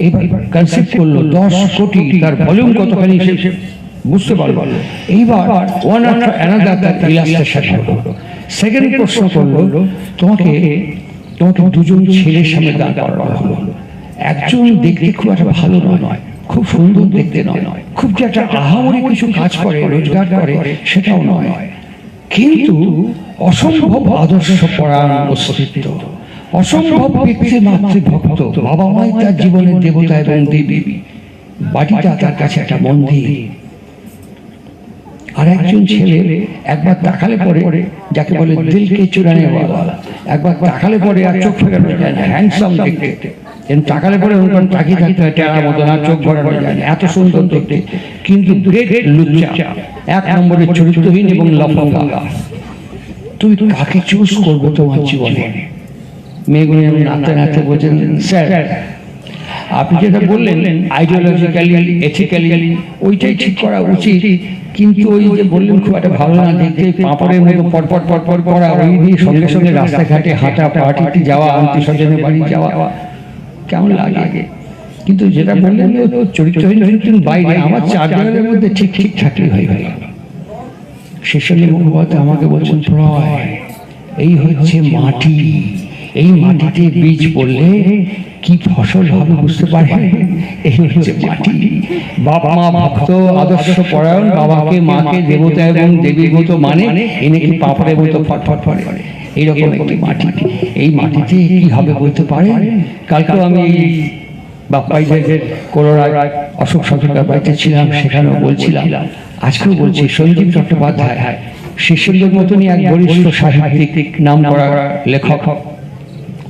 এইবার কনসেপ্ট করলো, 10 কোটি তার ভলিউম কতখানি সে বুঝতে পারলো। এইবার ওয়ান আফটার অ্যানাদার তার ইলাস্ট্রেশন হলো। সেকেন্ড প্রশ্ন করলো, তোমাকে 2জন ছেলের সামনে দাঁড় করানো হলো। একজন দেখতে খুব একটা ভালো নয়, খুব সুন্দর দেখতে নয়, খুব যে একটা আহামরি কিছু কাজ করে, রোজগার করে সেটাও নয়, কিন্তু অসম্ভব আদর্শপরায়ণ অস্তিত্ব, অসম্ভব পিতৃমাতৃভক্ত, বাবা মাই তার জীবনের দেবতা এবং দেবী, বাড়িটা তার কাছে একটা মন্দির। আর একজন ছেলে একবার তাকালে পরে, যাকে বলে দিলকে চুরানে ওয়ালা, একবার তাকালে পরে আর চোখ ফেরানো যায় না, হ্যান্ডসাম দেখতে, কিন্তু তাকালে পরে ওরকম তাকিয়ে থাকতে হয় টেরার মতো, না চোখ ভরানো যায় না, এত সুন্দর দেখতে, কিন্তু গ্রেট লুচ্চা, এক নম্বরে চরিত্রহীন এবং লাফাঙ্গা। তুমি কাকে চুজ করবে তোমার জীবনে? মেয়েগুলো যেমন নাচতে নাচতে বলছেন, স্যার আপনি যেটা বললেন আইডিওলজিক্যালি এথিক্যালি ওইটাই ঠিক করা উচিত, কিন্তু ওই যে বললেন খুব একটা ভালো না দেখতে, পাঁপড়ের মতো পরপর পরপর পড়া, ওই নিয়ে সঙ্গে সঙ্গে রাস্তাঘাটে হাঁটা, পার্টিতে যাওয়া, আত্মীয় স্বজনের বাড়ি যাওয়া, কেমন লাগে? কিন্তু যেটা বললেন চরিত্রহীন চরিত্রহীন বাইরে, আমার 4 জনের মধ্যে ঠিক ঠিক চাকরি হয়ে গেল। শেষে মুখপাত্র আমাকে বলছেন, প্রয় এই হচ্ছে মাটি, এই মাটিতে বীজ পড়লে কি ফসল হবে বুঝতে পারেন? এই হচ্ছে মাটি। বাবা মা ভক্ত আদর্শ পরায়ণ, বাবাকে মাকে দেবতা এবং দেবীর মতো মানে, এনে কি পাপড়ের মতো ফটফট ফটে, এইরকম একটি মাটি। এই মাটিতে কি হবে বলতে পারেন? কালকেও আমি বাপ্পাইদের কোলোরায় অশোক সরকার বাড়িতে ছিলাম, সেখানেও বলছিলাম, আজকেও বলছি, সঞ্জীব চট্টোপাধ্যায় শিষ্যদের মতনই এক বরিষ্ঠ সাহিত্যিক, নাম করা লেখক,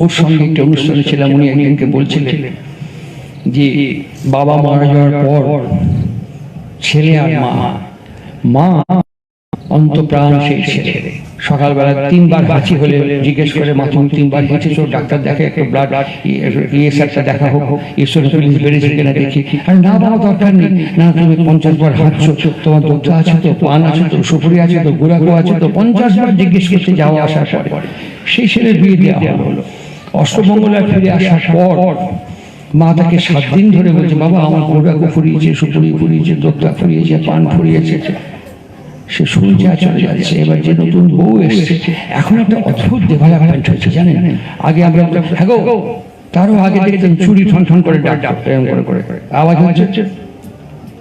ওর সঙ্গে একটা অনুষ্ঠানে ছিলাম। উনি একদিনকে বলছিলেন যে বাবা মারা যাওয়ার পর ছেলে আর মা অন্তপ্রাণ সেই ছেলে, সকালবেলা 3 বার হাঁচি হলে জিজ্ঞেস করে, মা তুমি 3 বার হেঁটেছো, ডাক্তার দেখে, একটু ব্লাড ইএসআরটা দেখা হোক, ইসোনোফিলিস বেড়েছে কিনা দেখি। আর না বাবা দরকার নেই, না তুমি 50 বার হাঁটছো, তোমার দুধ আছে তো, পান আছে তো, সুপুরি আছে তো, গুড়াকো আছে তো, 50 বার জিজ্ঞেস করতে যাওয়া আসার পরে সেই ছেলের বিয়ে দেওয়া হলো। অষ্টমঙ্গলায় ফিরে আসার পর মা তাকে 7 দিন ধরে বলছে, বাবা আমার গুড়াকো ফুরিয়েছে, সুপুরি ফুরিয়েছে, দোক্তা ফুরিয়েছে, পান ফুরিয়েছে। সে শুনছে আর চলে যাচ্ছে। এবার যে নতুন বউ এসছে, এখন একটা অদ্ভুত ডেভেলপমেন্ট হয়েছে জানেন। আগে আমরা হ্যাঁ গো, তারও আগে দেখতেন চুরি ঠন ঠন করে ডাক এরকম করে আওয়াজ হচ্ছে,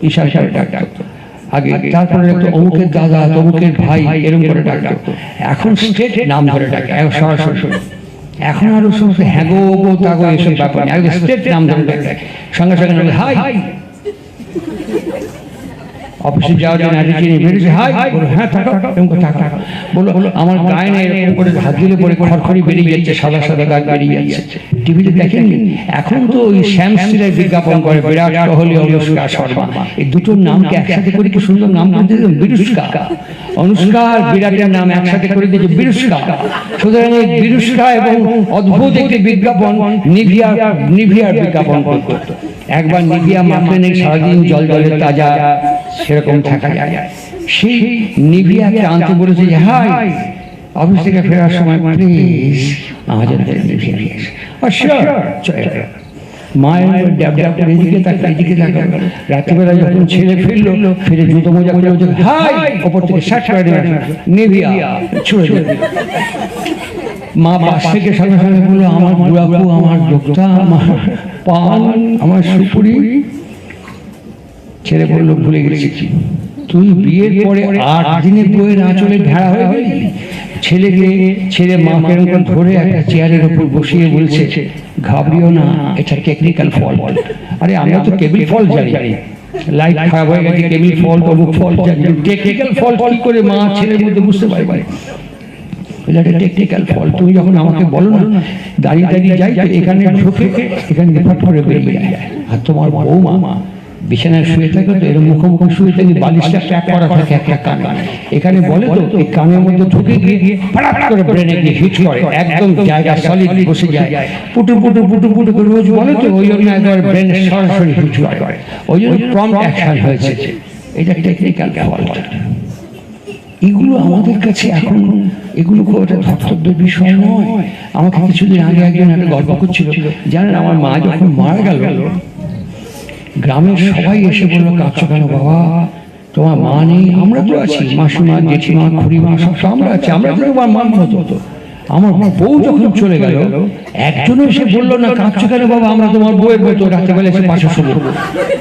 ইশারা করে ডাক ডাকতো আগে, তারপরে অমুকের দাদা, তমুকের ভাই এরকম করে ডাক ডাকতো। এখন স্টেট নাম ধরে ডাকে সরাসরি। এখন আরো সমস্ত হ্যাঁ গো গো তাগো এসব ব্যাপার, আগে স্টেট নাম ধরে ডাকে, সঙ্গে সঙ্গে হাই, অফিসে যাওয়ার জন্য অ্যাটিচিউড বেরিয়েছে, হাই বলো, হ্যাঁ টাকা টাকা বলো, আমার গায়ে না এরকম করে হাত দিলে পরে খড়খড়ি বেরিয়ে যাচ্ছে, সাদা সাদা দাগ বেরিয়ে যাচ্ছে। টিভিতে দেখেন এখন তো ওই শ্যাম স্টিলের বিজ্ঞাপন করে, বিরাট কোহলি, অনুষ্কা শর্মা, এই দুটোর নামকে একসাথে করে কি সুন্দর নাম করে দিয়েছে, বিরুষ্কা। অনুষ্কা আর বিরাটের নাম একসাথে করে দিয়েছে বিরুষ্কা। সুতরাং এই বিরুষ্কা এবং অদ্ভুত একটি বিজ্ঞাপন নিভিয়ার বিজ্ঞাপন করতো। একবার নিভিয়া মাখলে নেই সারাদিন জল জলে তাজা সেরকম থাকা যায়। সেই নিভিয়াকে আনতে বলেছে যে হাই, অফিস থেকে ফেরার সময় প্লিজ আমাদের নিভিয়া নিয়ে এসে। মায়ের ড্যাব ড্যাব করে এদিকে তাকা এদিকে তাকা। রাত্রিবেলা যখন ছেলে ফিরে জুতো মোজা করে হাই, ওপর থেকে শার্ট পরে নিভিয়া ছুঁড়ে দিল। মা পাশ থেকে সঙ্গে সঙ্গে বললো, আমার বুড়াকু, আমার দোক্তা, আমার পান, আমার সুপুরি। ছেলে বললো, ভুলে গেছি, তুই বিয়ের পরে 8 দিনে বইয়ের আঁচলে ভেড়া হয়ে গেলি। ছেলে মাকে এরকম ধরে একটা চেয়ারের উপর বসিয়ে বলছে, ঘাবড়িও না, এটা টেকনিক্যাল ফল্ট। আরে আমরা তো কেবল ফল্ট জানি, লাইট খারাপ হয়ে গেছে, কেবল ফল্ট, অমুক ফল্ট জানি, টেকনিক্যাল ফল্ট কি করে মা ছেলের মধ্যে বুঝতে পারে? Technical fault. তুমি যখন আমাকে বলো না, দাঁড়িয়ে দাঁড়িয়ে যাই তো এখানে ঢুকে এখানে ফট করে বেরিয়ে যায়। আর তোমার বৌমা বিছানায় শুয়ে থাকে তো এরকম মুখোমুখি শুয়ে থাকে, বালিশটা প্যাক করা থাকে একটা কানে, এখানে বলে তো এই কানের মধ্যে ঢুকে গিয়ে ফটাফট করে ব্রেনে গিয়ে হিট করে, একদম জায়গা সলিড বসে যায়, পুটু পুটু পুটু পুটু করে রোজ বলে তো, ওই জন্য একবার ব্রেনে সরাসরি হিট করে, ওই জন্য প্রম্পট অ্যাকশন হয়েছে। এটা টেকনিক্যাল ফল্ট। এগুলো আমাদের কাছে এখন এগুলো খুব একটা ধর্তব্যের বিষয় নয়। আমাকে কিছুদিন আগে একজন একটা গল্প করছিল, জানেন আমার মা যখন মারা গেল, গ্রামের সবাই এসে বললো, কাঁদছো কেন বাবা, তোমার মা নেই? আমরা তো আছি, মাসিমা, জেঠিমা, খুড়িমা সব আমরা আছি, আমরা তো তোমার মা মতো। আমার বউ যখন চলে গেল, একজনও এসে বললো না, কাঁদছো কেন বাবা, আমরা তোমার বউয়ের মতো, রাত্রেবেলা এসে পাশে শুভ।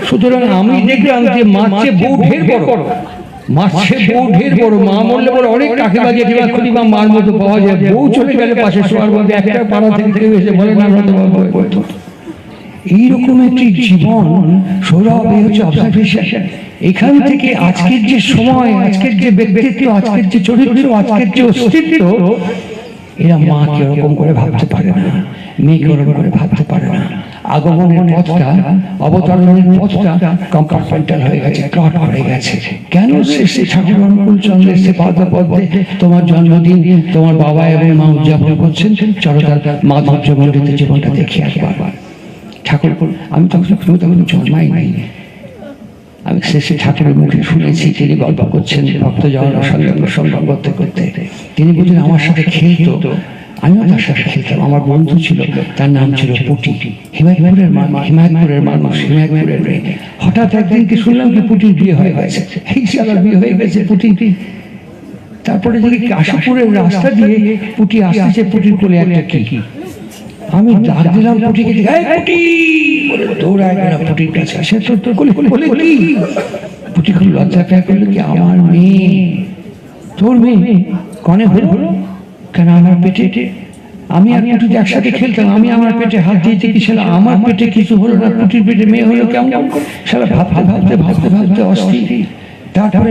সুতরাং আমি দেখলাম যে মার চেয়ে বউ ঢের বড়, মার চেয়ে বউ ঢের বড়। মা মরলে বলে অনেক কাকিমা, জেঠিমা, খুড়িমা, মার মতো পাওয়া যায়। বউ চলে গেলে পাশে শোয়ার মধ্যে একটা পাড়া থেকে কেউ এসে বলে না, আমরা তোমার বউয়ের মতো। এইরকম একটি জীবন, সৌরভ, এই হচ্ছে অবজারভেশন। এখান থেকে আজকের যে সময়, আজকের যে ব্যক্তিত্ব, আজকের যে চরিত্র, আজকের যে অস্তিত্ব, এরা মাকে ওরকম করে ভাবতে পারে না, মেয়েকে ওরকম করে ভাবতে পারে না। আগমনের পথটা, অবতরণের পথটা কম্পার্টমেন্টাল হয়ে গেছে, ক্লট হয়ে গেছে। কেন শ্রী ঠাকুর অনুকূল চন্দ্রের সে পাদপদ্মে তোমার জন্মদিন তোমার বাবা এবং মা উদযাপন করছেন, চলো তার মাধুর্য মণ্ডিত জীবনটা দেখি একবার। ঠাকুর, আমি তখন জন্মাই নাই, আমি শ্রী ঠাকুরের মুখে শুনেছি তিনি গল্প করছেন ভক্তজনের সঙ্গে প্রসঙ্গ করতে করতে। তিনি বলছেন আমার সাথে খেলতো, আমিও তার সাথে খেলতাম। আমার বন্ধু ছিল, তার নাম ছিল পুটি, হিমায়তপুরের মানুষ, হিমায়তপুরের মেয়ে। হঠাৎ একদিন কি শুনলাম কি পুটির বিয়ে হয়ে গেছে, এই সালার বিয়ে হয়ে গেছে পুটি। তারপরে দেখি কাশীপুরের রাস্তা দিয়ে পুটি আসতেছে, পুটির কোলে একটা কি, আমি ডাক দিলাম পুটিকে, দৌড়ায় গেলাম পুটির কাছে। সে তোর কোলে কি? পুটি খুব লজ্জা পেয়ে করলো কি, আমার মেয়ে। তোর মেয়ে? কনে হলো কেন? আমার পেটে, আমি আর পুটি একসাথে খেলতাম, আমি আমার পেটে হাত দিয়েছি কি, সেটা আমার পেটে কিছু হলো না, পুটির পেটে মেয়ে হলো কেমন? সেটা ভাবতে অস্থির। তারপরে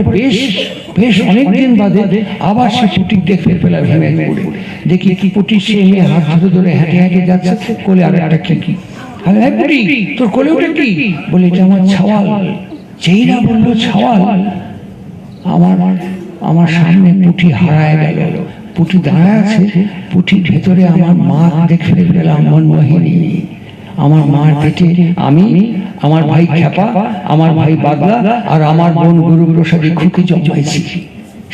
বেশ অনেকদিন বাদে আবার সে পুটির দেখতে পেলাম হিমায়তপুরে। দেখি কি পুটির সে মেয়ে হাত ধরে হেঁটে যাচ্ছে, কোলে আর একটা কি। পুটি, তোর কোলে ওটা কি? বলে এটা আমার ছাওয়াল। যেই না বললো ছাওয়াল, আমার সামনে পুটি হারায় গেল। পুটি দাঁড়ায় আছে, পুটির ভেতরে আমার মা দেখে পেলাম, মনমোহিনী। আমার মার পেটে আমি, আমার ভাই খ্যাপা, আমার ভাই বাদলা আর আমার বোন গুরু প্রসাদী খুকি জন্মাইছি।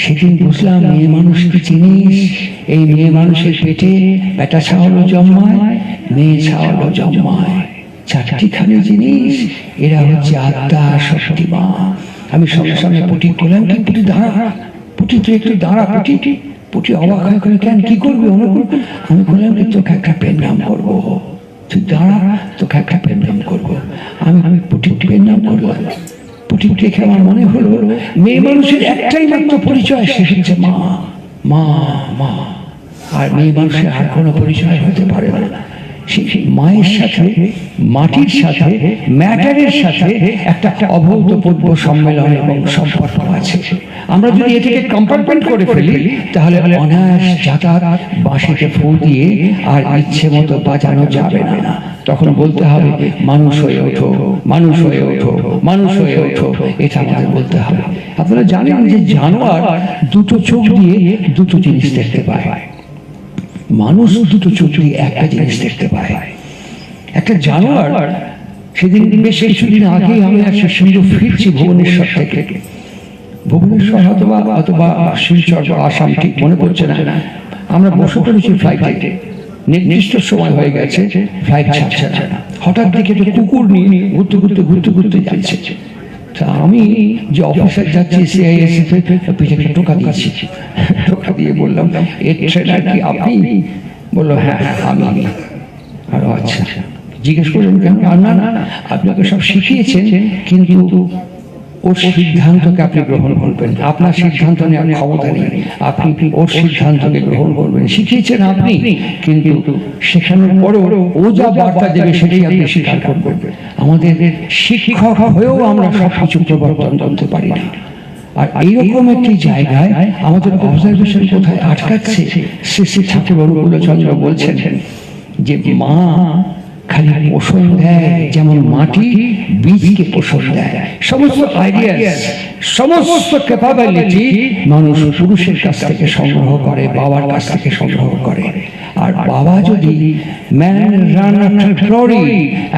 সেদিন বুঝলাম মেয়ে মানুষ কি জিনিস। এই মেয়ে মানুষের পেটে বেটা ছাওয়ালও জন্মায়, মেয়ে ছাওয়ালও জন্মায়, চারটিখানি জিনিস। এরা হচ্ছে আত্মা শক্তি মা। আমি সঙ্গে সঙ্গে পুটি বললাম কি, পুটি দাঁড়া, পুটি তুই একটু দাঁড়া। পুটি অবাক হয়ে করে, কেন, কি করবি অনুকূল? আমি বললাম কি, তোকে একটা পেন নাম করবো, তুই দাঁড়া, তোকে একটা পেন নাম করবো। আমি পুটি পেন নাম করলাম। পুটি দেখে আমার মনে হলো মেয়ে মানুষের একটাই মাত্র পরিচয়, সে হচ্ছে মা, মা, মা। আর মেয়ে মানুষের আর কোনো পরিচয় হতে পারে না। সেই মায়ের সাথে, মাটির সাথে, ম্যাটারের সাথে একটা অভূতপূর্ব সম্মেলন এবং সম্পর্ক আছে। আমরা যদি এটাকে কম্পার্টমেন্ট করে ফেলি, তাহলে অনায়াস যাতায়াত বাঁশিতে ফু দিয়ে আর ইচ্ছে মতো বাজানো যাবে না। তখন বলতে হবে মানুষ হয়ে ওঠো, মানুষ হয়ে ওঠো, মানুষ হয়ে ওঠো, এটা আমাদের বলতে হবে। আপনারা জানেন যে জানোয়ার দুটো চোখ দিয়ে দুটো জিনিস দেখতে পায়, মানুষ দুটো চোখ দিয়ে একটা জিনিস দেখতে পায়। একটা জানোয়ার, সেদিন বেশ কিছুদিন আগে আমি একটা সুন্দর ফিরছি ভুবনেশ্বর থেকে, ভুবনেশ্বর অথবা শিলচর বা আসাম, ঠিক মনে পড়ছে না। আমরা বসে পড়েছি ফ্লাইটে, নির্দিষ্ট সময় হয়ে গেছে, ফ্লাইট ছাড়ছে না। হঠাৎ দেখে একটা কুকুর নিয়ে ঘুরতে যাচ্ছে। তা আমি যে অফিসার যাচ্ছি CISC পিঠে টোকা দিয়েছি, টোকা দিয়ে বললাম, এর ট্রেনার কি আপনি? বললো হ্যাঁ আমি। আর আচ্ছা, জিজ্ঞেস করলেন কেন? না, আপনাকে সব শিখিয়েছেন, কিন্তু ওর সিদ্ধান্তকে আপনি গ্রহণ করবেন, আপনার সিদ্ধান্ত নেওয়ার ক্ষমতা নেই, আপনি ওর সিদ্ধান্তকে গ্রহণ করবেন। শিখিয়েছেন আপনি, কিন্তু শেখানোর পরেও ও যা বার্তা দেবে সেটাই আপনি স্বীকার করবেন। আমাদের শিক্ষক হয়েও আমরা সবকিছু প্রবর্তন করতে পারি না। আর এইরকম একটি জায়গায় আমাদের অবজারভেশন কোথায় আটকাচ্ছে? শ্রী ঠাকুর অনুকূলচন্দ্র বলছেন যে মা খালি পোষণ দেয়, যেমন মাটি বীজকে পোষণ দেয়। সমস্ত আইডিয়াস, সমস্ত ক্যাপাবিলিটি মানুষ পুরুষের কাছ থেকে সংগ্রহ করে, বাবার কাছ থেকে সংগ্রহ করে। আর বাবা যদি man run after glory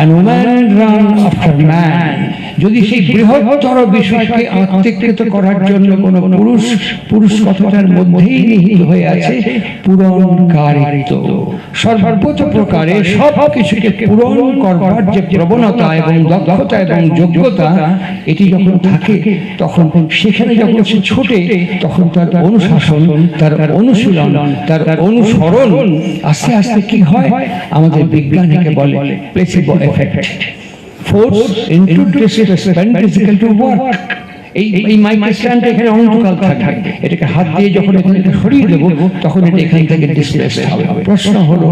and woman run after man, যদি সেই বৃহত্তর বিষয়কে আত্মীকৃত করার জন্য কোনো পুরুষ কথাটার মধ্যেই নিহিত হয়ে আছে পূরণকারিত্ব, সর্বোচ্চ প্রকারে সব কিছুকে পূরণ করবার যে প্রবণতা এবং দক্ষতা এবং যোগ্যতা, এটি যখন থাকে, তখন সেখানে যখন সে ছোটে, তখন তার অনুশাসন, তার অনুশীলন, তার অনুসরণ আস্তে আস্তে কি হয়, আমাদের বিজ্ঞান একে বলে placebo effect. Force into displacement is equal to work. এই মাইক্রোস্ট্যান্ডটা এখানে অনন্তকাল থাকবে, এটাকে হাত দিয়ে যখন এখানে সরিয়ে দেবো, তখন এটা এখান থেকে ডিসপ্লেসড হবে। প্রশ্ন হলো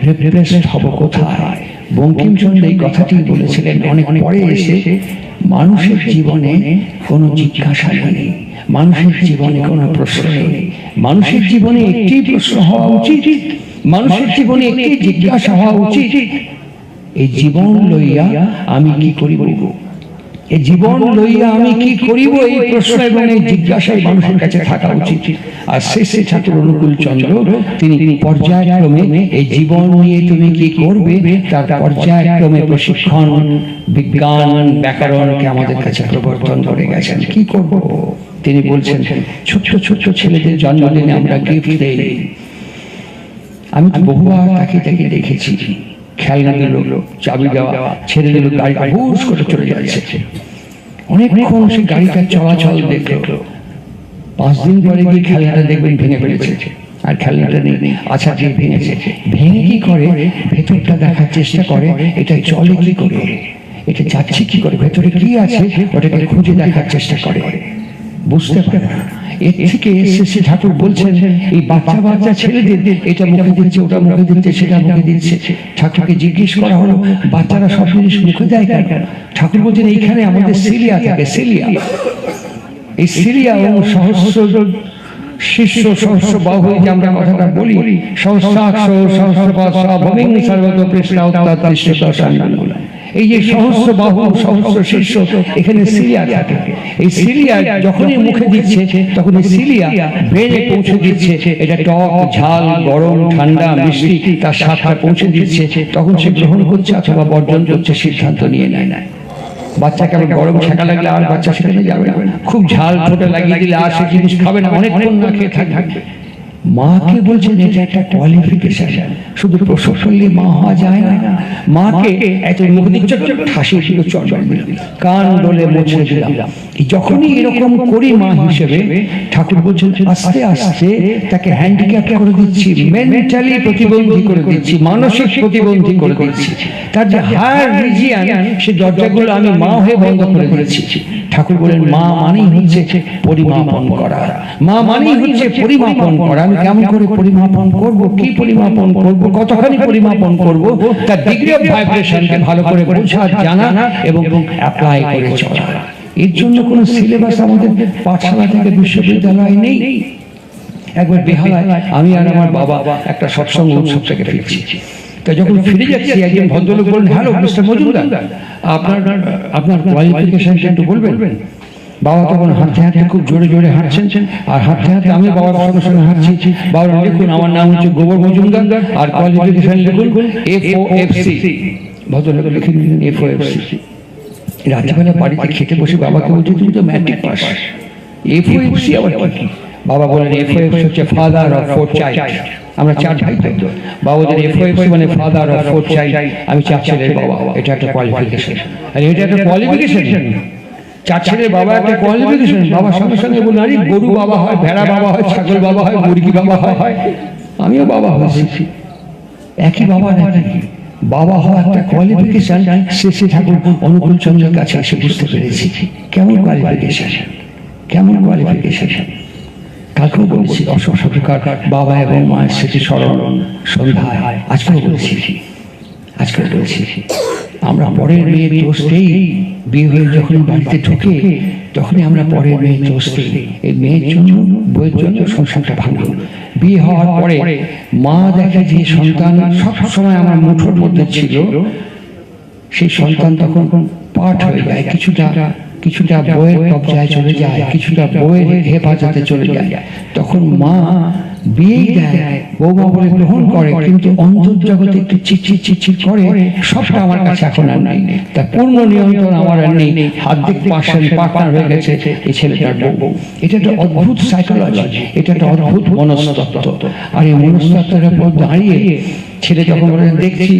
রিপ্লেসড হবো কোথায়? বঙ্কিমচন্দ্র এই কথাটি বলেছিলেন অনেক পরে এসে। মানুষের জীবনে কোনো জিজ্ঞাসা নেই, মানুষের জীবনে কোনো প্রশ্ন নেই, মানুষের জীবনে একটি প্রশ্ন হওয়া উচিত, মানুষের জীবনে একটি জিজ্ঞাসা হওয়া উচিত, এই জীবন লইয়া আমি কি করিব, এই জীবন লইয়া আমি কি করিব, এই প্রশ্ন এবং এই জিজ্ঞাসায় মানুষের কাছে থাকা উচিত। আর শেষে ঠাকুর অনুকূল চন্দ্র তিনি পর্যায়ক্রমে এই জীবন নিয়ে তুমি কি করবে তার পর্যায়ক্রমে প্রশিক্ষণ, বিজ্ঞান, ব্যাকরণকে আমাদের কাছে প্রবর্তন করে গেছেন। কি করব তিনি বলছেন, ছোট্ট ছোট্ট ছেলেদের জন্মদিনে আমরা গিফট দেই। আমি তো বহুবার তাকে দেখেছি, খেলনা দিল, চাবি দেওয়া, ছেড়ে দিল, গাড়িটা হুশ করে চলে যাচ্ছে। অনেকক্ষণ সে গাড়িটার চলাচল দেখলো, 5 দিন পরে গিয়ে খেলনাটা দেখবেন ভেঙে ফেলেছে, আর খেলনাটা নেই, আচ্ছা যে ভেঙেছে, ভেঙে কি করে ভেতরটা দেখার চেষ্টা করে, এটা চলে কি করে, এটা যাচ্ছে কি করে, ভেতরে কি আছে ওটাকে খুঁজে দেখার চেষ্টা করে, বুঝতে পারে না। এর থেকে শ্রী ঠাকুর বলছেন এই বাচ্চা বাচ্চা ছেলেদের এটা মুখে দিচ্ছে, ওটা মুখে দিচ্ছে, সেটা মুখে দিচ্ছে। ঠাকুরকে জিজ্ঞেস করা হলো বাচ্চারা সব জিনিস মুখে দেয় কেন? ঠাকুর বলছেন এইখানে আমাদের সিলিয়া থাকে, সিলিয়া, এই সিলিয়া এবং সহস্র শিষ্য সহস্র বাহু যে আমরা কথাটা বলি, সহস্রাক্ষ সহস্রপাশ ভবিং সর্বত কৃষ্ণ উত্তর, এই যে সহস্র বাহু সহস্র শিষ্য এখানে সিলিয়া থাকে। এই সিলিয়া যখনই মুখে দিচ্ছে তখন এই সিলিয়া ব্রেনে পৌঁছে দিচ্ছে, এটা টক ঝাল গরম ঠান্ডা মিষ্টি তার স্বাদটা পৌঁছে দিচ্ছে, তখন সে গ্রহণ করছে অথবা বর্জন করছে, সিদ্ধান্ত নিয়ে নেয়। বাচ্চাকে আবার গরম ছেঁকা লাগলে আর বাচ্চা সেখানে যাবে না, খুব ঝাল ঠোঁটে লাগিয়ে দিলে আর সে জিনিস খাবে না, অনেকক্ষণ না খেয়ে থাকবে। মাকে বলছেন এটা একটা কোয়ালিফিকেশন, শুধু প্রসব করলে মা হওয়া যায় না। মাকে এত মুখ দিচ্ছে ঠাসি ছিল চটল কান ডলে মুছে দিলাম, যখনই এরকম করি মা হিসেবে ঠাকুর বলছেন আস্তে আস্তে তাকে হ্যান্ডিক্যাপ করে দিচ্ছি, মেন্টালি প্রতিবন্ধী করে দিচ্ছি, মানসিক প্রতিবন্ধী করে দিচ্ছি। তার যে হায়ার রিজিয়ান সে দরজাগুলো আমি মা হয়ে বন্ধ করে দিয়েছি। ঠাকুর বলেন মা মানেই হচ্ছে পরিমাপন করা, মা মানেই হচ্ছে পরিমাপন করা। আমি কেমন করে পরিমাপন করব, কি পরিমাপন করব, কতখানি পরিমাপন করব, তার ডিগ্রি অফ ভাইব্রেশনকে ভালো করে বোঝা, জানা এবং অ্যাপ্লাই করে চলা। এর জন্য কোনো সিলেবাস আমাদের পাঠশালা থেকে বিশ্ববিদ্যালয় নেই। একবার বেহালায় আমি আর আমার বাবা একটা সৎসঙ্গ উৎসব থেকে ফিরছি, তা যখন ফিরে যাচ্ছি একজন ভদ্রলোক বললেন, হ্যালো মিস্টার মজুমদার, আপনার কোয়ালিফিকেশনটা একটু বলবেন। বাবা তখন হাঁটতে হাঁটতে খুব জোরে জোরে হাঁটছেন, আর হাঁটতে হাঁটতে আমি বাবার সঙ্গে সঙ্গে হাঁটছি। বাবা লিখুন আমার নাম হচ্ছে গোবর মজুমদার, আর কোয়ালিফিকেশন লিখুন FOFC। ভদ্রলোক লিখে দিলেন FOFC। রাত্রিবেলা বাড়িতে খেতে বসে বাবাকে বলছি তুমি তো ম্যাট্রিক পাস, FOFC আবার কি? বাবা বলেন FOFC হচ্ছে ফাদার অফ 4 চাইল্ড, আমরা 4 ভাই তো। বাবা বলেন FOFC মানে ফাদার অফ 4 চাইল্ড, আমি 4 ছেলের বাবা, এটা একটা কোয়ালিফিকেশন। আর এটা একটা কোয়ালিফিকেশন, 4 ছেলের বাবা একটা কোয়ালিফিকেশন। বাবার সঙ্গে সঙ্গে বলুন আরে গরু বাবা হয়, ভেড়া বাবা হয়, ছাগল বাবা হয়, মুরগি বাবা হয়, আমিও বাবা হয়েছি। একই বাবা নাকি? বাবা হওয়া একটা কোয়ালিফিকেশন। শেষে ঠাকুর অনুকূল চন্দ্রের কাছে এসে বুঝতে পেরেছি কেমন কোয়ালিফিকেশন, কেমন কোয়ালিফিকেশন। কালকেও বলেছি অসংখ্যকার বাবা এবং মায়ের স্মৃতি স্মরণ সন্ধ্যায়, আজকেও বলছি, আমরা পরের মেয়ের দোষেই বিয়ে হয়ে যখন বাড়িতে ঢুকে তখনই আমরা পরের মেয়ের দোষেই এই মেয়ের জন্য বইয়ের জন্য সংসারটা ভাঙল। বিয়ে হওয়ার পরে মা দেখে যে সন্তান সব সময় আমার মুঠোর মধ্যে ছিল, সেই সন্তান তখন পাঠ হয়ে যায়, কিছুটা বইয়ের কবজায় চলে যায়, কিছুটা বইয়ের হেফাজতে চলে যায়। তখন মা বিয়েই দেয়, বৌমা বলে গ্রহণ করে, কিন্তু অন্তর্জগতে একটু চিচির করে, সবটা আমার কাছে এখন আর নাই, তার পূর্ণ নিয়ন্ত্রণ আমার আর নেই। হাত দিক পার্টনার হয়ে গেছে এই ছেলেটার বউ। এটা একটা অদ্ভুত সাইকোলজি, এটা একটা অদ্ভুত মনস্তত্ত্ব। আর এই মনস্তত্ত্বের উপর দাঁড়িয়ে ছেলে যখন বলে দেখছি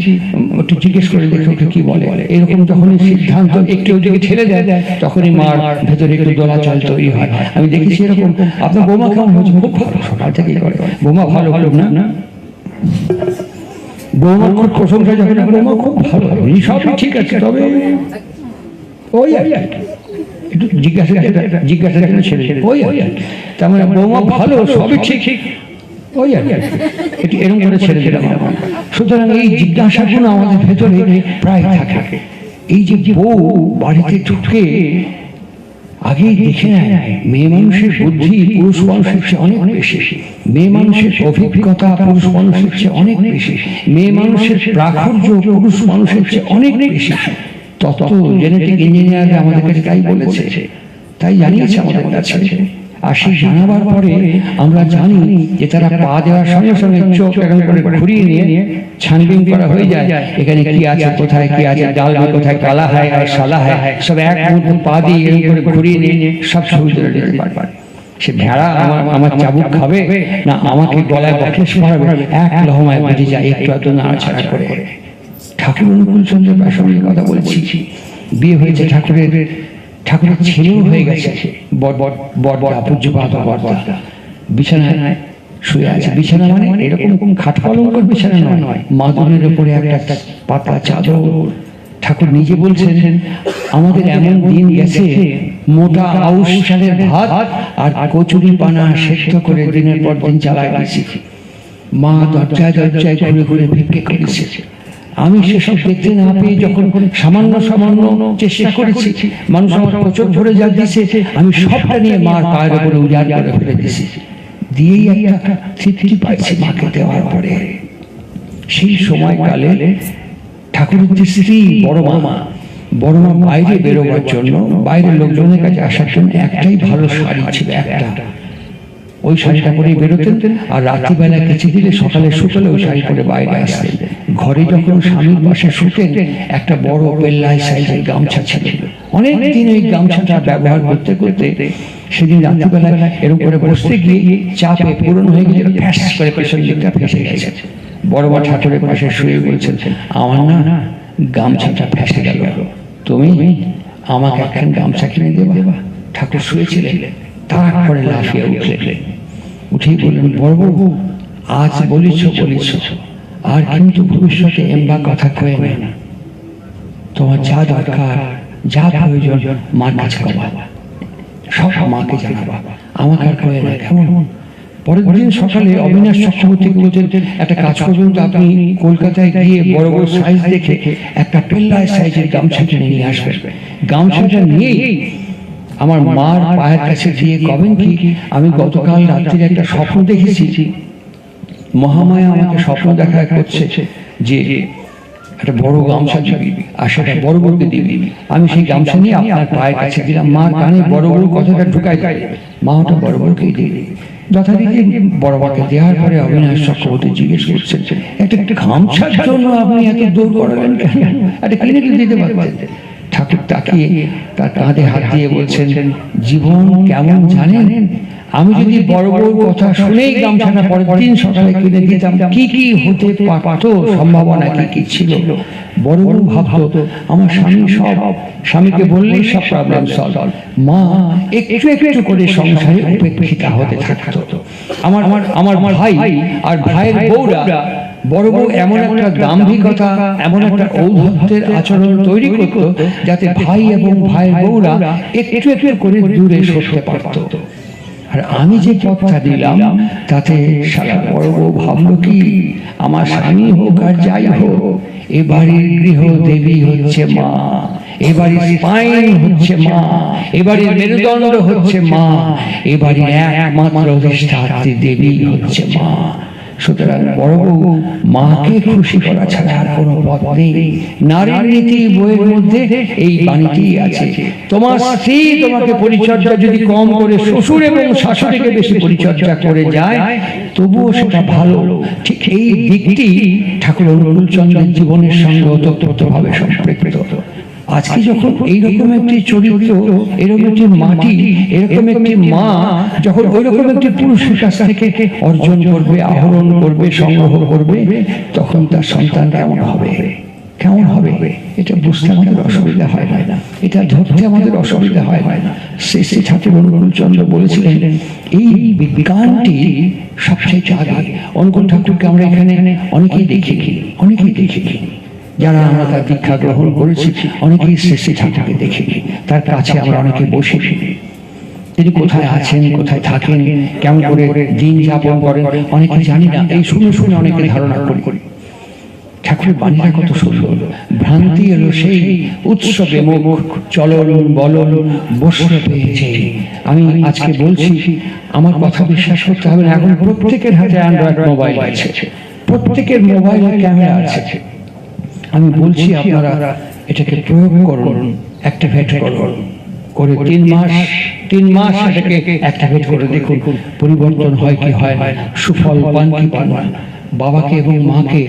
একটু জিজ্ঞেস করে দেখে ওকে কি বলে, এরকম যখনই সিদ্ধান্ত একটু ওদিকে ঠেলে দেয় তখনই মার ভেতরে একটু দোলাচল তৈরি হয়। আমি দেখেছি এরকম। আপনার বৌমা কেমন হয়েছে? খুব ভালো, সকাল থেকেই করে। বৌমা ভালো হলো না? বৌমার খুব প্রশংসা যখন, বৌমা খুব ভালো, সবই ঠিক আছে, তবে ওই আর একটু জিজ্ঞাসা ছেলে ওই আর তার মানে বৌমা ভালো, সবই ঠিক, ওই আর একটু এরকম করে ছেড়ে দিলাম। সুতরাং এই জিজ্ঞাসাগুলো আমাদের ভেতরে প্রায় থাকে। এই যে বউ বাড়িতে ঢুকে আগেই দেখে নেয় মেয়ে মানুষের বুদ্ধি পুরুষ মানুষের চেয়ে অনেক বেশি, মেয়ে মানুষের অভিজ্ঞতা পুরুষ মানুষের চেয়ে অনেক বেশি, মেয়ে মানুষের প্রাচুর্য পুরুষ মানুষের চেয়ে অনেক বেশি। তত্ত্ব জেনেটিক ইঞ্জিনিয়ার আমাদের কাছে তাই বলেছে, তাই জানিয়েছে আমাদের কাছে। আর সেই জানাবার পরে আমরা জানি যে তারা পা দেওয়ার সঙ্গে সঙ্গে চোখ এরকম করে ঘুরিয়ে নিয়ে ছানবিন করা হয়ে যায়, এখানে কি আছে, কোথায় কি আছে, ডাল কোথায় কালা হয় আর সাদা হয়, সব এক মুহূর্তে পা দিয়ে এরকম করে ঘুরিয়ে নিয়ে সব ছবি তুলে নিতে পারবে। সে ভেড়া আমার চাবুক খাবে না আমাকে গলায় বকলেশ মারবে, এক লহমায় বেঁধে যায় একটু একটু নাড়াচাড়া করে। ঠাকুর অনুকূল চন্দ্র প্রাসঙ্গিক কথা বলছি, বিয়ে হয়েছে ঠাকুরের ছেলেও হয়ে গেছে, বড়দা পূজ্যপাত বড়দা বিছানায় শুয়ে আছে। বিছানা মানে এরকম খাট পালঙ্কর বিছানা নয়, মাদুরের উপরে একটা পাতলা চাদর। ঠাকুর নিজে বলছেন আমাদের এমন দিন গেছে মোটা আউশ চালের ভাত আর কচুরি পানা সেদ্ধ করে দিনের পর দিন চালায় গেছি। মা দরজায় দরজায় ঘুরে ঘুরে ভিক্ষে করেছে। আমি সেসব দেখতে না পেয়ে যখন সামান্য চেষ্টা করেছি, মানুষ আমার প্রচুর ভরে যা দিয়েছে আমি সবটা নিয়ে মার পায়ের উপরে উজাড় করে ফেলে দিয়েছি। দিয়েই একটা তৃপ্তি পাইছি মাকে দেওয়ার পরে। সেই সময়কালে ঠাকুরের যে স্ত্রী বড় মা বাইরে বেরোবার জন্য, বাইরের লোকজনের কাছে আসার জন্য একটাই ভালো শাড়ি ছিল, একটা। ওই শাড়িটা পরে বেরোতেন, আর রাত্রিবেলা কিছু দিলে সকালে শুকলে ওই শাড়ি পরে বাইরে আসতেন। ঘরে যখন স্বামীর পাশে শুতেন একটা বড় পেল্লাই সাইজের গামছা ছিল। অনেক দিন ওই গামছাটা ব্যবহার করতে করতে সেদিন রাত্রিবেলা এরকম করে বসতে গিয়ে চাপে পুরনো হয়ে গিয়ে ফ্যাস করে পেছন দিকটা ফেসে গেছে। বড় মা ঠাকুরের পাশে শুয়ে বলছেন আমার না গামছাটা ফেসে গেল, তুমি আমাকে একখান গামছা কিনে দেবা। ঠাকুর শুয়েছিলেন, তারপরে লাফিয়ে উঠেই বললেন বড়বাবু আজ বলিছ আর কিন্তু ভবিষ্যতে এমবা কথা কয়ে না, তোমার যা দরকার যা প্রয়োজন মার কাছে বাবা, সব মাকে জানাবা, আমাকে আর কয়ে না, কেমন? পরের দিন সকালে অবিনাশ চক্রবর্তীকে বলছেন একটা কাজ করবেন তো, আপনি কলকাতায় গিয়ে বড় বড় সাইজ দেখে একটা পেল্লায় সাইজের গামছা কিনে নিয়ে আসবেন। গামছাটা নিয়েই আমার মার পায়ের কাছে দিয়ে কবেন কি আমি গতকাল রাত্রিরে একটা স্বপ্ন দেখেছি, মহামায়া আমাকে স্বপ্ন দেখা করছে যে একটা বড় গামছা দিবি আর সেটা বড় বড়কে দিবি। আমি সেই গামছা নিয়ে আপনার পায়ের কাছে দিলাম, মার কানে বড় বড় কথাটা ঢুকাই, মা ওটা বড় বড়কেই দিবি। যথারীতি বড় বাকে দেওয়ার পরে অবিনাশ চক্রবর্তী জিজ্ঞেস করছেন একটা গামছার জন্য আপনি এত দৌড় করালেন কেন, একটা কিনে দিতে পারতেন। ঠাকুর তাকিয়ে তার কাঁধে হাত দিয়ে বলছেন জীবন কেমন জানেন, আমি যদি বড় বড় কথা শুনেই গামছাটা পরের দিন সকালে কিনে দিতাম কি কি হতে পারতো, সম্ভাবনা কি ছিল। বড় বড় ভাবতো আমার স্বামীকে বললেই সব প্রবলেম সলভ। মা একটু একটু করে সংসারে উপেক্ষিতা হতে থাকতো। আমার ভাই আর ভাইয়ের বউরা বড় বউ এমন একটা দাম্ভিকতা, এমন একটা ঔদ্ধত্যের আচরণ তৈরি করতো যাতে ভাই এবং ভাইয়ের বউরা একটু একটু করে দূরে সরতে পারতো। আর আমি যে পথটা দিলাম তাতে সারা বড় বউ ভাবলো কি আমার স্বামী হোক আর যাই হোক এ বাড়ির গৃহ দেবী হচ্ছে মা, এ বাড়ির স্পাইন হচ্ছে মা, এ বাড়ির মেরুদণ্ড হচ্ছে মা, এ বাড়ির একমাত্র অধিষ্ঠাত্রী দেবী হচ্ছে মা। সুতরাং বড় বউ মাকে খুশি করা ছাড়া আর কোনো পথ নেই। নারীর নীতি বইয়ের মধ্যে এই বাণীটি আছে, তোমার স্ত্রী তোমাকে পরিচর্যা যদি কম করে শ্বশুর এবং শাশুড়িকে বেশি পরিচর্যা করে যায় তবুও সেটা ভালো। ঠিক এই দিকটি ঠাকুর অনুকূল চন্দ্রের জীবনের সঙ্গে ওতপ্রোতভাবে সম্পৃক্ত। আজকে যখন এইরকম একটি চরিত্র, এরকম একটি মাটি, এরকম একটি মা যখন ওইরকম একটি পুরুষের কাছ থেকে অর্জন করবে, আহরণ করবে, সংগ্রহ করবে, তখন তার সন্তান কেমন হবে, কেমন হবে এটা বুঝতে আমাদের অসুবিধা হয় না, এটা ধরতে আমাদের অসুবিধা হয় না। শ্রী শ্রী ঠাকুর অনুকূল চন্দ্র বলেছিলেন এই বিজ্ঞানটি সবচেয়ে আগে। অনুকূল ঠাকুরকে আমরা এখানে অনেকেই দেখিনি, যারা আমরা তার দীক্ষা গ্রহণ করেছি অনেকেই শ্রী শ্রী ঠাকুরকে দেখিনি, তার কাছে আমরা অনেকে বসেছি। তিনি কোথায় আছেন, কোথায় থাকেন, কেমন করে দিন যাপন করেন অনেকে জানি না, এই শুনে অনেকে ধারণা করি। ঠাকুরের বাণীটা কত সুন্দর। ভ্রান্তি এলো সেই উৎসবে মুখ, চলন বলন বসে পেয়েছে। আমি আজকে বলছি, আমার কথা বিশ্বাস করতে হবে না, এখন প্রত্যেকের হাতে অ্যান্ড্রয়েড মোবাইল আছে, প্রত্যেকের মোবাইলে ক্যামেরা আছে। আমি বলছি আপনারা এটাকে প্রয়োগ করুন, অ্যাক্টিভেট করুন, করে 3 মাস এটাকে অ্যাক্টিভেট করে দেখুন পরিবর্তন হয় কি হয় না, সুফল পান কি পান না। বাবাকে এবং মাকে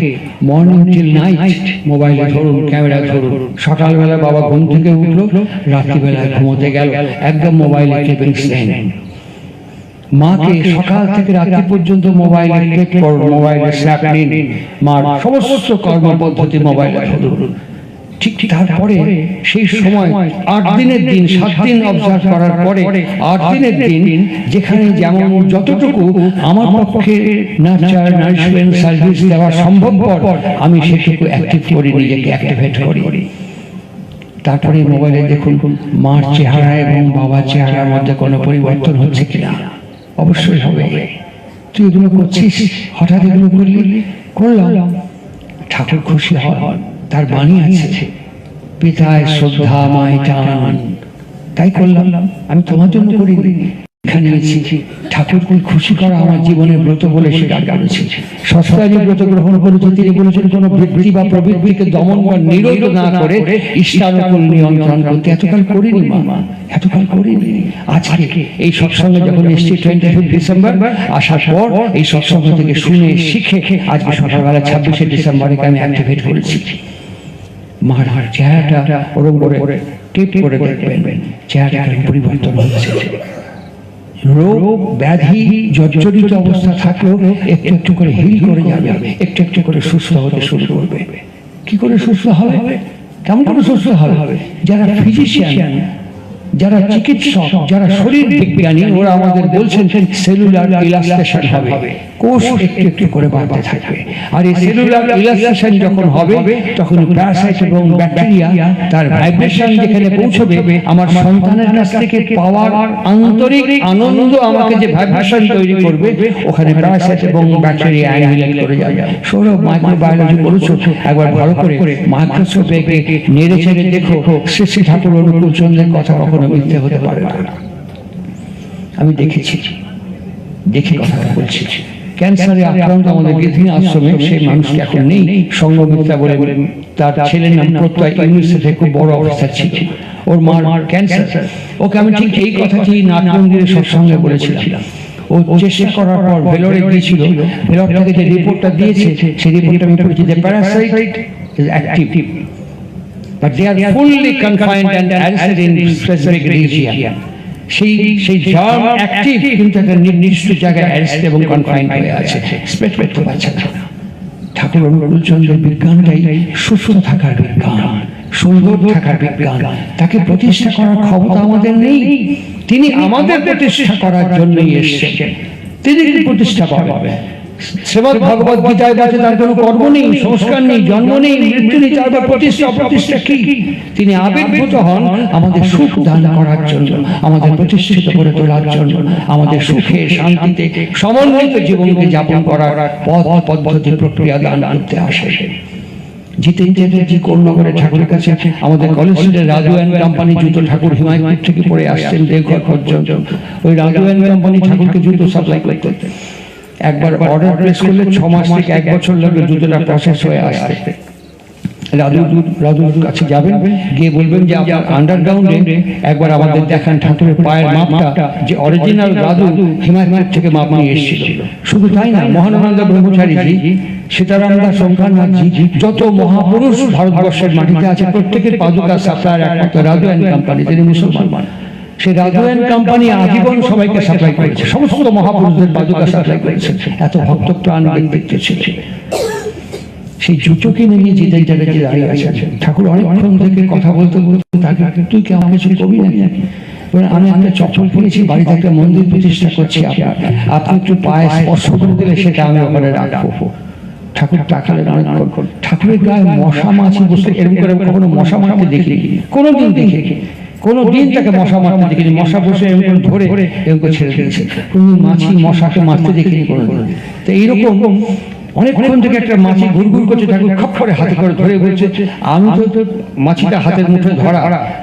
মর্নিং টিল নাইট মোবাইলে ধরুন, ক্যামেরা ধরুন। সকালবেলা বাবা ঘুম থেকে উঠলো, রাত্রিবেলায় ঘুমোতে গেল, একদম মোবাইলে ক্লিপিংস নেন। মাকে সকাল থেকে রাত্রি পর্যন্ত মোবাইলে ক্লিক করুন, মোবাইলে স্ন্যাপ নিন, মার সমস্ত কর্ম পদ্ধতি মোবাইলে ধরুন। ঠিক তারপরে সেই সময় 8 দিনের দিন, 7 দিন অবজার্ভ করার পরে 8 দিনের দিন যেখানে যেমন যতটুকু আমার পক্ষে নার্চার নারিশমেন্ট সার্ভিস দেওয়া সম্ভবপর আমি সেটুকু অ্যাক্টিভ করি, নিজেকে অ্যাক্টিভেট করি। তারপরে মোবাইলে দেখুন মার চেহারা এবং বাবার চেহারার মধ্যে কোনো পরিবর্তন হচ্ছে কিনা। অবশ্যই হবে। তুই এগুলো করছিস, হঠাৎ এগুলো করলাম, ঠাকুর খুশি হন। তার বাণী আছে, পিতায় শ্রদ্ধা মায় টান, তাই করলাম। আমি তোমার জন্য করিনি, এখানে এসেছি ঠাকুরকে খুশি করা আমার জীবনের ব্রত বলে স্বীকার করেছি। সস্তায় ব্রত গ্রহণ করেছে, তিনি বলেছেন কোন বৃত্তি বা প্রবৃত্তিকে দমন বা নিরোধ না করে ইষ্টানুকূল নিয়ন্ত্রণ করতে। এতকাল করিনি মা, এতকাল করিনি। আজকে এই সৎসঙ্গে যখন এসেছি 25 ডিসেম্বর আসার পর এই সৎসঙ্গ থেকে শুনে শিখে আজকে সকালবেলা 26শে ডিসেম্বরে আমি অ্যাক্টিভেট করেছি। মার চেহারাটা ওরম করে টিপ করে দেখবেন, চেহারাটা পরিবর্তন হচ্ছে। রোগ ব্যাধি জর্জরিত অবস্থা থাকলেও একটু একটু করে হিল করে যাবে, একটু একটু করে সুস্থ হতে শুরু করবে। কি করে সুস্থ হবে? কেমন করে সুস্থ হবে? যারা ফিজিশিয়ান, যারা চিকিৎসক, যারা শরীর বিজ্ঞানী, ওরা আমাদের বলছেন সেলুলার ইলাস্ট্রেশন হবে, কোষ একটু একটু করে বাড়তে থাকবে। আর এই সেলুলার ইলাস্ট্রেশন যখন হবে তখন প্যারাসাইট এবং ব্যাকটেরিয়া তার ভাইব্রেশন যেখানে পৌঁছবে, আমার সন্তানের কাছ থেকে পাওয়ার আন্তরিক আনন্দ আমাকে যে ভাইব্রেশন তৈরি করবে, ওখানে প্যারাসাইট এবং ব্যাকটেরিয়া অ্যানিহিলেট করে যাবে। সৌরভ মাইক্রোবায়োলজি বলেছো, একবার ভালো করে মাইক্রোস্কোপে নেড়ে চেড়ে দেখো, শ্রী শ্রী ঠাকুর অনুকূল চন্দ্রের কথা কখনো মিথ্যে হতে পারে না। আমি দেখেছি, দেখে কথা বলছি। ক্যান্সারে আক্রান্ত আমাদের গিরধি আশ্রমে সেই মানুষটি এখন নেই, সঙ্গমিত্রা বলে তার ছেলের নাম প্রত্যয়, ইউনিভার্সিটিতে খুব বড় অবস্থা ছিল। ওর মার ক্যান্সার। ওকে আমি ঠিক এই কথাটি নাট মন্দিরে সৎসঙ্গে বলেছিলাম। ও চেষ্টা করার পর ভেলোরে গিয়েছিল, ভেলোর থেকে যে রিপোর্টটা দিয়েছে সেই রিপোর্টটা আমি পড়েছি যে Parasite is active but they are fully confined and arrested in specific region. সেই জার্ম অ্যাক্টিভ, কিন্তু একটা নির্দিষ্ট জায়গায় অ্যারেস্ট এবং কনফাইন্ড হয়ে আছে, স্প্রেড করতে পারছে না। ঠাকুর অনুকূল চন্দ্রের বিজ্ঞানটাই সুস্থ থাকার বিজ্ঞান, সুন্দর থাকার বিজ্ঞান। তাকে প্রতিষ্ঠা করার ক্ষমতা আমাদের নেই, তিনি আমাদের প্রতিষ্ঠা করার জন্যই এসেছেন। তিনি কি প্রতিষ্ঠা পাবে? শ্রীমদ ভগবত গীতায় বলছে তার কোনো কর্ম নেই, সংস্কার নেই, জন্ম নেই, মৃত্যু নেই, তারপর প্রতিষ্ঠা কি? তিনি আবির্ভূত হন আমাদের সুখ দান করার জন্য, আমাদের প্রতিষ্ঠিত করে তোলার জন্য, আমাদের সুখে শান্তিতে সমন্বিত জীবনকে যাপন করার পথ পদ্ধতি প্রক্রিয়া দান করতে আসে। জিতেন চ্যাটার্জি কোন্নগরের ঠাকুরের কাছে আমাদের কলেজ স্ট্রিটের রাজু অ্যান্ড কোম্পানি জুতো ঠাকুর হিমায়তপুর থেকে পড়ে আসতেন দেওঘর পর্যন্ত। ওই রাজু অ্যান্ড কোম্পানি ঠাকুরকে জুতো সাপ্লাই করতেন। একবার অর্ডার প্লেস করলে 6 মাস থেকে 1 বছর লাগে জুতোটা প্রসেস হয়ে আসতে। রাজুর কাছে যাবেন, গিয়ে বলবেন যে আপনার আন্ডারগ্রাউন্ডে একবার আমাদের দেখান ঠাকুরের পায়ের মাপটা, যে অরিজিনাল রাজু হিমায়তপুর থেকে মাপ নিয়ে এসেছিল। শুধু তাই না, মহানন্দা ব্রহ্মচারীজি, সীতারাম দাস, শঙ্করনাথজি, যত মহাপুরুষ ভারতবর্ষের মাটিতে আছে প্রত্যেকের পাদুকা সাপ্লায়ার একমাত্র রাজু অ্যান্ড কোম্পানি, তিনি মুসলমান। সেই রাজু অ্যান্ড কোম্পানি আজীবন সবাইকে সাপ্লাই করেছে, সমস্ত মহাপুরুষদের পাদুকা সাপ্লাই করেছে। এত ভক্তপ্রাণ ব্যক্তিত্ব ছিল। সেই জুতো কিনে নিয়ে জিতেন চ্যাটার্জি দাঁড়িয়ে আছেন। ঠাকুর অনেকক্ষণ থেকে কথা বলতে বলতে তাকে, তুই কি আমাকে কিছু কবি নাকি? আমি একটা চপ্পল কিনেছি, বাড়িতে একটা মন্দির প্রতিষ্ঠা করছি, আপনি একটু পায়ে স্পর্শ করে দিলে সেটা আমি ওখানে রাখবো। ঠাকুর তাকালেন অনেকক্ষণ। ঠাকুরের গায়ে মশা মাছি বসে, এরকম করে কখনো মশা মারতে দেখিনি, কোনোদিন দেখি, কোনোদিন তাকে মশা মারতে দেখিনি। মশা বসে এরকম ধরে এরকম ছেড়ে দিয়েছে, কোন মাছি মশাকে মারতে দেখিনি কোনোদিন। তো এইরকম অনেকক্ষণ থেকে একটা মাছি ঘুরঘুর করছে, ঠাকুর খপ করে হাতে করে ধরে বলছে, আমি তো মাছিটা হাতের মুঠে ধরা,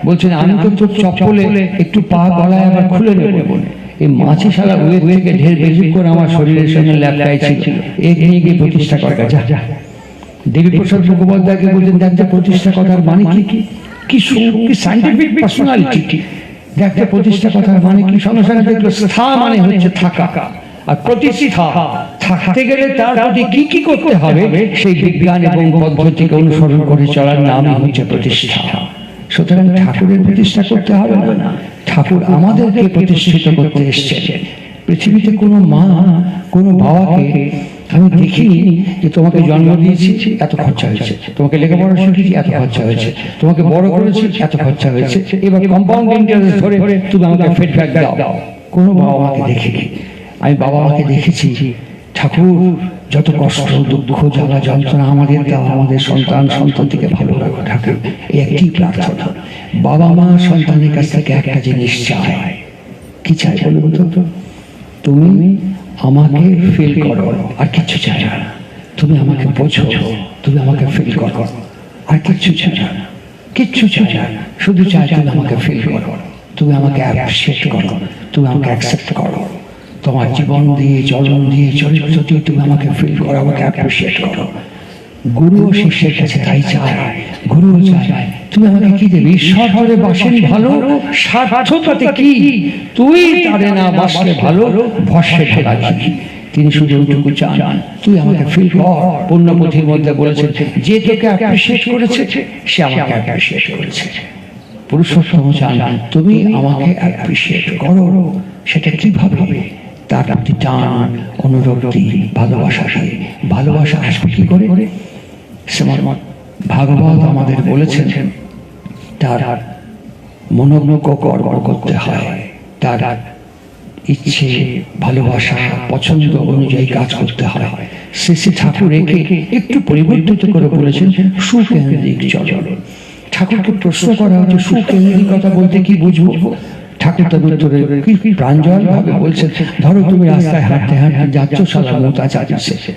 বলছেন আমি তো তোর চপ্পলে একটু পা গলায় আবার খুলে নেবো। এই মাছি শালা উয়ের থেকে ঢের বেশি করে আমার শরীরের সঙ্গে ল্যাপটাই ছিল, এক নিয়ে গিয়ে প্রতিষ্ঠা করা যা যা। দেবীপ্রসাদ মুখোপাধ্যায়কে বলছেন, দেখ প্রতিষ্ঠা কথার মানে কি, কি সাইন্টিফিক পার্সোনালিটি, দেখ প্রতিষ্ঠা কথার মানে কি। সঙ্গে সঙ্গে দেখলো স্থা মানে হচ্ছে থাকা, আর প্রতিষ্ঠা থাকতে গেলে তার প্রতি কি কি করতে হবে সেই বিজ্ঞান এবং পদ্ধতিকে অনুসরণ করে চলার নামই হচ্ছে প্রতিষ্ঠা। সুতরাং ঠাকুরের প্রতিষ্ঠা করতে হবে না, ঠাকুর আমাদেরকে প্রতিষ্ঠিত করতে এসেছেন। পৃথিবীতে কোনো মা কোনো বাবাকে আমি দেখিনি যে তোমাকে জন্ম দিয়েছি এত খরচা হয়েছে, তোমাকে লেখাপড়া শিখিয়েছি এত খরচা হয়েছে, তোমাকে বড় করেছি এত খরচা হয়েছে, এবার কম্পাউন্ড ইন্টারেস্ট ধরে তুমি আমাকে ফিডব্যাক দাও। কোনো বাবা মাকে দেখিনি। আমি বাবা মাকে দেখেছি, ঠাকুর যত কষ্ট দুঃখ জ্বালা যন্ত্রণা আমাদের দাও, আমাদের সন্তান সন্ততিকে ভালো রাখো ঠাকুর, এই একটি প্রার্থনা। বাবা মা সন্তানের কাছ থেকে একটা জিনিস চায়, কি চাই বলুন তো? তুমি আমাকে ফিল করো, আর কিছু চাই না। তুমি আমাকে বোঝো, তুমি আমাকে ফিল করো, আর কিচ্ছু চাই না, কিচ্ছু চাই না। শুধু চাই তুমি আমাকে ফিল করো, তুমি আমাকে অ্যাপ্রিশিয়েট করো, তুমি আমাকে অ্যাকসেপ্ট করো। তোমার জীবন দিয়ে, চলন দিয়ে, চরিত্র দিয়ে তুমি আমাকে ফিল করো, আমাকে অ্যাপ্রিশিয়েট করো। গুরু ও শিষ্যের কাছে তাই চায়, গুরুও চায় তুমি আমাকে কি দেবে? ঈশ্বর ধরে বাসেন ভালো, সার্থকতাতে কি? তুই তারে না বাসলে ভালো, ভস্যে ঢালা কি? তিনি শুধু ওইটুকু চান, তুই আমাকে ফিল কর। পুণ্যপুঁথির মধ্যে বলেছেন, যে তোকে অ্যাপ্রিশিয়েট করেছে সে আমাকে অ্যাপ্রিশিয়েট করেছে। পুরুষোত্তম চান তুমি আমাকে অ্যাপ্রিশিয়েট করো। সেটা কিভাবে? তার প্রতি টান, অনুরক্তি, ভালোবাসা। ভালোবাসা আসবে কি করে? শ্রীমদ্ ভাগবত আমাদের বলেছেন, তার মনোজ্ঞ কর্ম করতে হয়, তার ইচ্ছে ভালোবাসা পছন্দ অনুযায়ী কাজ করতে হয়। শ্রী শ্রী ঠাকুর একে একটু পরিবর্তিত করে বলেছেন সুকেন্দ্রিক চলন। ঠাকুরকে প্রশ্ন করা হচ্ছে সুকেন্দ্রিকতা বলতে কি বুঝবো? ঠাকুর তার উত্তরে কি প্রাঞ্জল ভাবে বলছেন, ধরো তুমি রাস্তায় হাঁটতে হাঁটতে যাচ্ছ, সালা মুতা চাচ্ছে,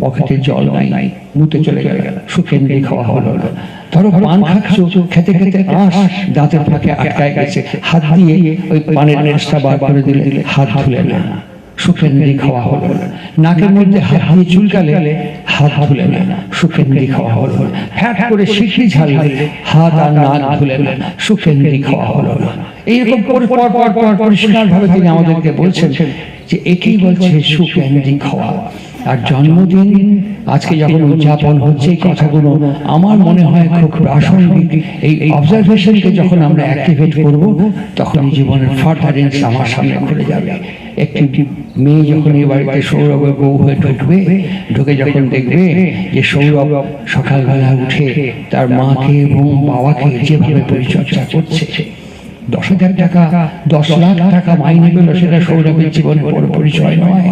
পকেটে জল নাই, মুতে চলে গেল, সুকেন্দ্রিক খাওয়া হলো না। ধরো পান খাচ্ছ, খেতে খেতে আঁশ দাঁতের ফাঁকে আটকায় গেছে, হাত দিয়ে ওই পানের রসটা বার করে দিলে হাত ধুলে না, সুকেন্দ্রিক খাওয়া হলো না। নাকের মধ্যে হাত দিয়ে চুলকালে হাত ধুলে না, সুকেন্দ্রিক খাওয়া হলো না। ফ্যাট করে শিখি ঝাললে হাত আর নাক ধুলে না, সুকেন্দ্রিক খাওয়া হলো না। এইরকম পরিষ্কার ভাবে তিনি আমাদেরকে বলছেন যে একেই বলছে সুকেন্দ্রিক খাওয়া। আর জন্মদিন আজকে যখন উদযাপন হচ্ছে, এই কথাগুলো আমার মনে হয় খুব প্রাসঙ্গিক। এই অবজারভেশনকে যখন আমরা অ্যাক্টিভেট করব, তখন জীবনের ফার্দারেন্স আমার সামনে খুলে যাবে। একটি মেয়ে যখন এই বাড়িতে সৌরভের বউ হয়ে ঢুকবে, ঢুকে যখন দেখবে যে সৌরভ সকালবেলা উঠে তার মাকে এবং বাবাকে যেভাবে পরিচর্যা করছে, 10,000 টাকা 10 লাখ টাকা মাইনে পেল, সেটা সৌরভের জীবনে বড় পরিচয় নয়,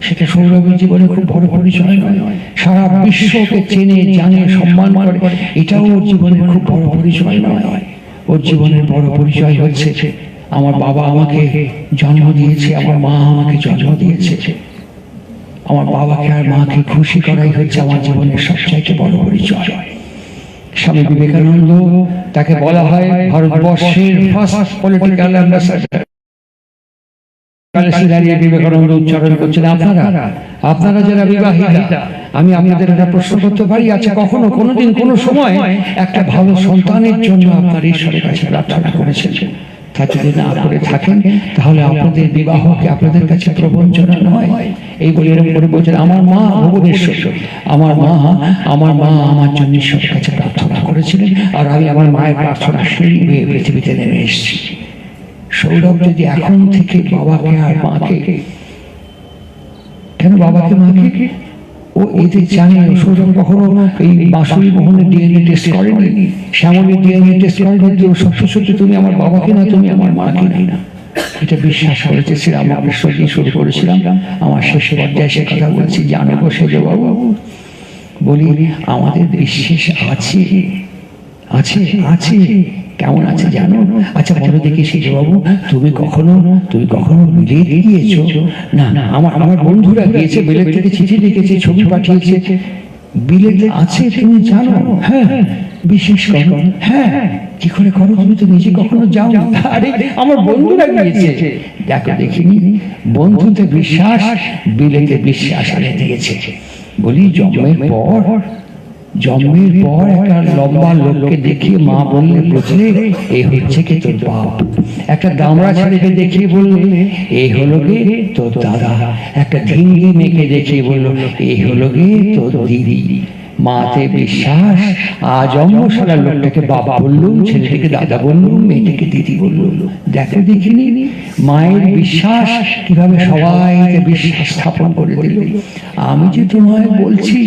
সেটা সৌরভের জীবনে খুব বড় পরিচয় নয়। সারা বিশ্বকে চেনে জানে সম্মান করে, এটাও ওর জীবনের খুব বড় পরিচয় নয়। ওর জীবনের বড় পরিচয় হচ্ছে আমার বাবা আমাকে জন্ম দিয়েছে, আমার মা আমাকে জন্ম দিয়েছে। আমার বাবাকে আর মাকে খুশি করাই হচ্ছে আমার জীবনের সবচাইতে বড় পরিচয়। স্বামী বিবেকানন্দ, তাকে বলা হয় ভারতবর্ষের ফার্স্ট পলিটিক্যাল অ্যাম্বাসাডার। বিবেকানন্দ উচ্চারণ করছেন, আপনারা যারা বিবাহিতা, আমি আপনাদের একটা প্রশ্ন করতে পারি, আচ্ছা কখনো কোনোদিন কোনো সময় একটা ভালো সন্তানের জন্য আপনার ঈশ্বরের কাছে প্রার্থনা করেছেন? তা যদি না করে থাকেন, তাহলে আপনাদের বিবাহকে আপনাদের কাছে প্রবঞ্চনা নয়। এই বলে এরকম করে বলছেন, আমার মা ভুবনেশ্বরী, আমার মা আমার জন্য ঈশ্বরের কাছে প্রার্থনা করেছিলেন, আর আমি আমার মায়ের প্রার্থনা সিঁড়ি বেয়ে পৃথিবীতে নেমে এসেছি। সৌরভ যদি এখন থেকে বাবাকে আর মাকে, কেন বাবাকে মাকে ও এতে জানে, সৌরভ কখনো এই বাঁশুড়ি মোহনের ডিএনএ টেস্ট করেনি, শ্যামলের ডিএনএ টেস্ট করেনি, সত্যি তুমি আমার বাবাকে না, তুমি আমার মাকে না, এটা বিশ্বাস করেছে। শ্রীরামকৃষ্ণ দিয়ে শুরু করেছিলাম, আমার শেষ পর্যায়ে সে কথা বলছি, জানো গো সেজবাবু, বলি আমাদের বিশ্বাস আছে, আছে আছে, কেমন আছে জানো? আচ্ছা বলো দেখি সেজবাবু, তুমি কখনো বিলেত গিয়েছো? না না, আমার বন্ধুরা গিয়েছে, বিলেত থেকে চিঠি লিখেছে, ছবি পাঠিয়েছে। বিলেত আছে তুমি জানো? হ্যাঁ, বিশেষ করো। হ্যাঁ, কি করে করো? তুমি তো নিজে কখনো যাও না। আরে আমার বন্ধুরা গিয়েছে। দেখো দেখিনি, বন্ধুতে বিশ্বাস, বিলেতে বিশ্বাস এনে দিয়েছে। বলি জন্মের পর একটা লম্বা লোককে দেখিয়ে মা বললে, বুঝলে এই হচ্ছে কি তোর বাপ। একটা দামড়া ছেলেকে দেখিয়ে বললে, এই হলো গে তোর দাদা। একটা ঢিঙ্গি মেয়েকে দেখিয়ে বললো, এই হলো গে তোর দিদি। মাতে বিশ্বাস, আজ অঙ্গশালা লোকটাকে বাবা বললুম, ছেলেটাকে দাদা বললুম, মেয়েটাকে দিদি বললুম। দেখো দেখিনি মায়ের বিশ্বাস কিভাবে সবাইকে বিশ্বাস স্থাপন করে দিল। আমি যে তোমায় বলছি,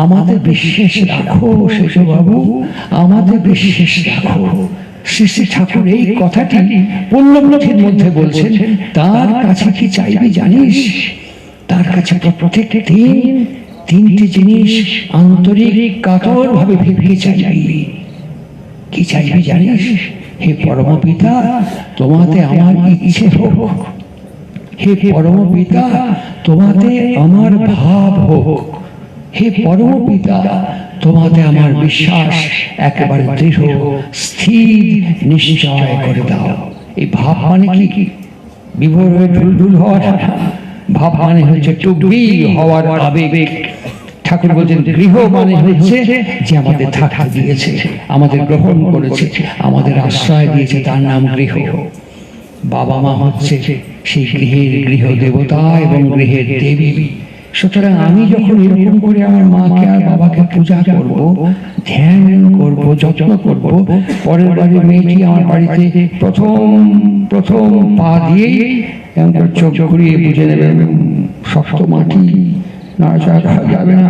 আমাদের বিশ্বাস রাখো শেষবাবু, আমাদের বিশ্বাস রাখো। শ্রী শ্রী ঠাকুর এই কথাটি পল্লবীর মধ্যে বলছেন। তার কাছে কি চাইবি জানিস? তার কাছে প্রত্যেক তিনটি জিনিস আন্তরিক কাতর ভাবে ভেবে চাইবি। কি চাইবি জানিস? হে পরম পিতা, তোমাতে আমার ইচ্ছে হোক। হে পরম পিতা, তোমাতে আমার ভাব হোক। হে পরম পিতা, তোমাতে আমার বিশ্বাস একেবারে দৃঢ়, স্থির, নিশ্চয় করে দাও। এই ভাব মানে কি? বিভোর হয়ে ঢুলঢুল হওয়া না। ভাব মানে হচ্ছে টুকরি হওয়ার আবেগ। ঠাকুর বলছেন গৃহ মানে হচ্ছে যে আমাদের থাকতে দিয়েছে, আমাদের গ্রহণ করেছে, আমাদের আশ্রয় দিয়েছে, তার নাম গৃহ। বাবা মা হচ্ছে সেই গৃহের গৃহ দেবতা এবং গৃহের দেবী। সুতরাং আমি যখন এরকম করে আমার মাকে আর বাবাকে পূজা করব, ধ্যান করব, যত্ন করব, পরের বাড়ি মেয়েটি আমার বাড়িতে প্রথম পা দিয়েই চোখ ঘুরিয়ে বুঝে নেবে শক্ত মাটি, নাড়াচাড়া করা যাবে না,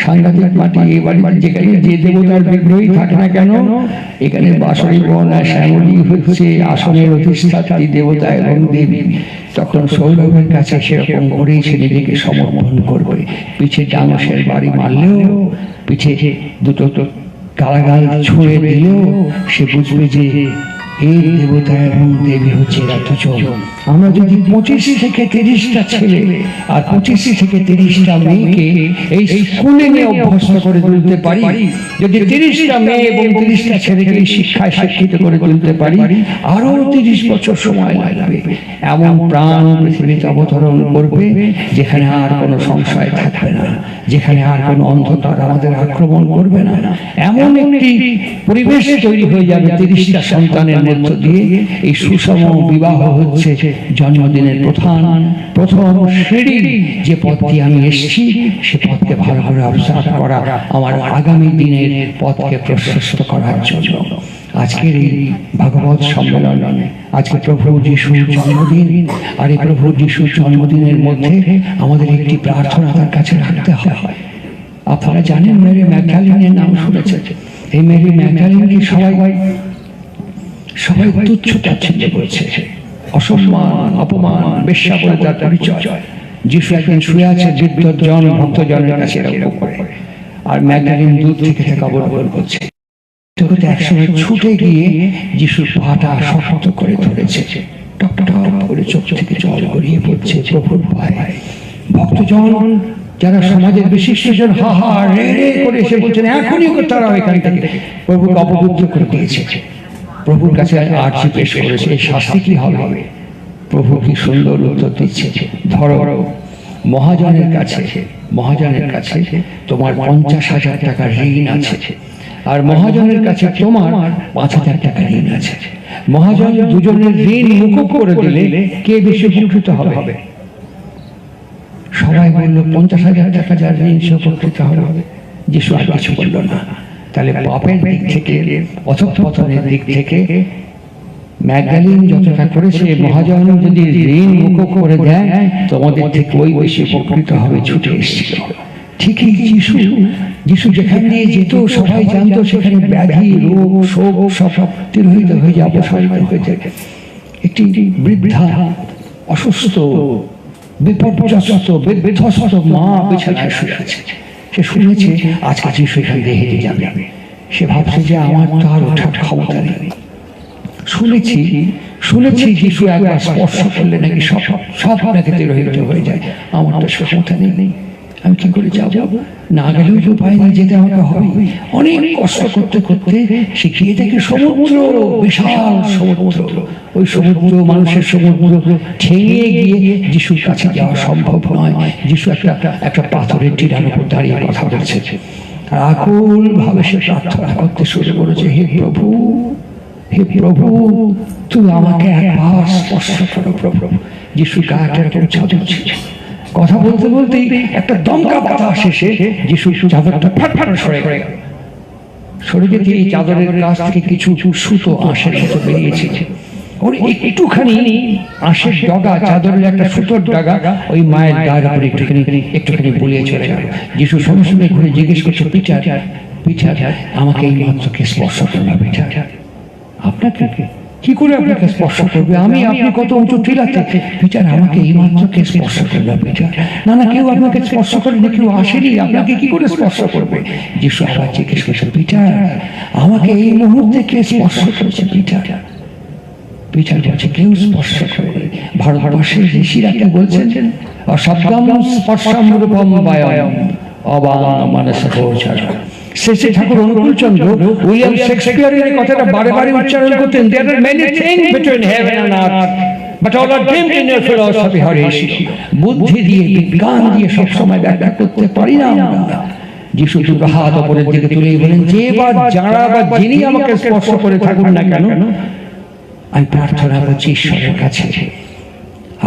সাংঘাতিক মাটি। এই বাড়িতে যেখানে যে দেবতার বিগ্রহই থাকে না কেন, এখানে বাঁশরী বন আর শ্যামলী হচ্ছে আসনের অধিষ্ঠাত্রী দেবতা এবং দেবী। তখন সৌরভের কাছে সেরকম করেই সে নিজেকে সমর্পণ করবে। পিছে ডাঙসের বাড়ি মারলেও, পিছে দুটো গালাগাল ছুঁড়ে দিলেও সে বুঝবে যে এই দেবতা এবং দেবী হচ্ছে এরা দুজন। আমরা যদি 25 থেকে 30টা ছেলে আর 25 থেকে 30টা মেয়েকে এই স্কুলে নিয়ে অভ্যস্ত করে তুলতে পারি, যদি 30টা মেয়ে এবং 30টা ছেলেকে এই শিক্ষায় শিক্ষিত করে তুলতে পারি, আরো 30 বছর সময় লাগবে। এমন প্রাণ পৃথিবীতে অবতরণ করবে যেখানে আর কোনো সংশয় থাকবে না, যেখানে আর কোনো অন্ধকার আমাদের আক্রমণ করবে না। এমন একটি পরিবেশ তৈরি হয়ে যাবে 30টা সন্তানের মধ্য দিয়ে। এই সুষম বিবাহ হচ্ছে জন্মদিনের প্রথম সিঁড়ি। যে পথ দিয়ে আমি এসেছি সে পথকে ভালো করে অবজার্ভ করা, আমার আগামী দিনের পথকে প্রশস্ত করার জন্য। আজকের এই ভাগবত সম্মেলনে আজকে প্রভু যিশুর জন্মদিন, আর এই প্রভু যিশুর জন্মদিনের মধ্যে আমাদের একটি প্রার্থনা তার কাছে রাখতে হয়। আপনারা জানেন মেরি ম্যাগডালিনের নাম শুনেছেন। এই মেরি ম্যাগডালিনকে সবাই তুচ্ছ তাচ্ছিল্য করেছে, অসম্মান, অপমান, বেশ্যা বলে তার পরিচয়। যিশু একদিন শুয়ে আছে বৃদ্ধজন ভক্তজনের কাছে এরকম করে, আর ম্যাগডালিন দূর থেকে অবলোকন করছে। একসময় ছুটে গিয়ে যিশুর পাটা শক্ত করে ধরেছে, টপ টপ করে চোখ থেকে জল গড়িয়ে পড়ছে প্রভুর পায়ে। ভক্তজন যারা সমাজের বিশিষ্টজন হা হা রে রে করে এসে বলছেন এখনই তারা এখান থেকে প্রভুকে অপবিত্র করে দিয়েছে। প্রভুর কাছে আর্জি পেশ করেছে, এই শাস্তি কি হবে? প্রভু কি সুন্দর উত্তর দিচ্ছে, ধরো মহাজনের কাছে তোমার 50,000 টাকা ঋণ আছে, আর মহাজনের কাছে তোমার 5,000 টাকা ঋণ আছে। মহাজন দুজনের ঋণ মুকুব করে দিলে কে বেশি উপকৃত হবে? সবাই বলল 50,000 টাকা যার ঋণ সে উপকৃত হবে। যিশু আর কিছু বলল না। তাহলে পাপের দিক থেকে, অধঃপতনের দিক থেকে ম্যাগডালিন যতটা করেছে, মহাজন যদি ঋণ মুকুব করে দেয় তোমাদের থেকে ওই বেশি উপকৃত হবে, ছুটে এসেছিল। ঠিকই যিশু যেখান দিয়ে যেত সবাই জানতো সেখানে ব্যাধি, রোগ, শোক সব তিরোহিত হয়ে যাবে, অপসারিত হয়ে যাবে। একটি বৃদ্ধা, অসুস্থ, বিপর্যস্ত, বিধ্বস্ত মা বিছানায় শুয়ে আছে। সে শুনেছে আজকে যিশু এখান দিয়ে হেঁটে যাবে। সে ভাবছে যে আমার তো আর ওঠার ক্ষমতা নেই। শুনেছি শুনেছি যিশু একবার স্পর্শ করলে নাকি সব সব নাকি তিরোহিত হয়ে যায়। আমার তো ক্ষমতা নেই, আমি কি করে যাব? না গেলেও তো উপায় নেই, যেতে আমাকে হবে। অনেক কষ্ট করতে করতে সে গিয়ে দেখে সমুদ্র, বিশাল সমুদ্র। ওই সমুদ্র, মানুষের সমুদ্র ঠেঙে গিয়ে যিশুর কাছে যাওয়া সম্ভব নয়। যিশু একটা পাথরের টিলার উপর দাঁড়িয়ে কথা বলছে, আর আকুল ভাবে সে প্রার্থনা করতে শুরু করেছে, হে প্রভু, হে প্রভু, তুমি আমাকে একবার স্পর্শ করো প্রভু। যিশু গায়ের উপর চাদর ছিল। কথা বলতে বলতে একটা দমকা বাতাস এসে যিশু চাদরটা ফাট ফাট সরে গেল। সরে যেতে এই চাদরের কাছ থেকে কিছু সুতো আঁশের মতো বেরিয়েছে। ওর একটুখানি আঁশের ডগা, চাদরের একটা সুতোর ডগা ওই মায়ের গায়ের উপর একটুখানি বলিয়ে চলে গেল। যিশু সঙ্গে সঙ্গে ঘুরে জিজ্ঞেস করছে, পিটার, পিটার, আমাকে এই মাত্র কে স্পর্শ করলো? পিটার, আপনাকে কি করে আপনাকে স্পর্শ করবে? আপনি কত উঁচু টিলাতে। পিটার, আমাকে এই মাত্র কে স্পর্শ করলো? পিটার, না না, কেউ আপনাকে স্পর্শ করেনি, কেউ আসেনি, আপনাকে কি করে স্পর্শ করবে? যিশু আবার জিজ্ঞেস করছে, পিটার, আমাকে এই মুহূর্তে কে স্পর্শ করেছে? পিটার, পিটার বলছে, কেউ স্পর্শ করেনি। ভারতবর্ষের ঋষিরা কি বলছেন? অশব্দম স্পর্শম রূপম বায়ম অবামানসগোচর। শেষে ঠাকুর অনুকূলচন্দ্র উইলিয়াম শেক্সপিয়ারের কথাটা বারে বারে উচ্চারণ করতেন, there are many things between heaven and earth, but all are dimmed in your philosophy, হরিষি। বুদ্ধি দিয়ে, বিজ্ঞান দিয়ে সবসময় ব্যাখ্যা করতে পারি না আমরা। যিশু দুটো হাত উপরের দিকে তুলে বলেন, যে বা যারা বা যিনি আমাকে স্পর্শ করে থাকুন না কেন, আমি প্রার্থনা করছি ঈশ্বরের কাছে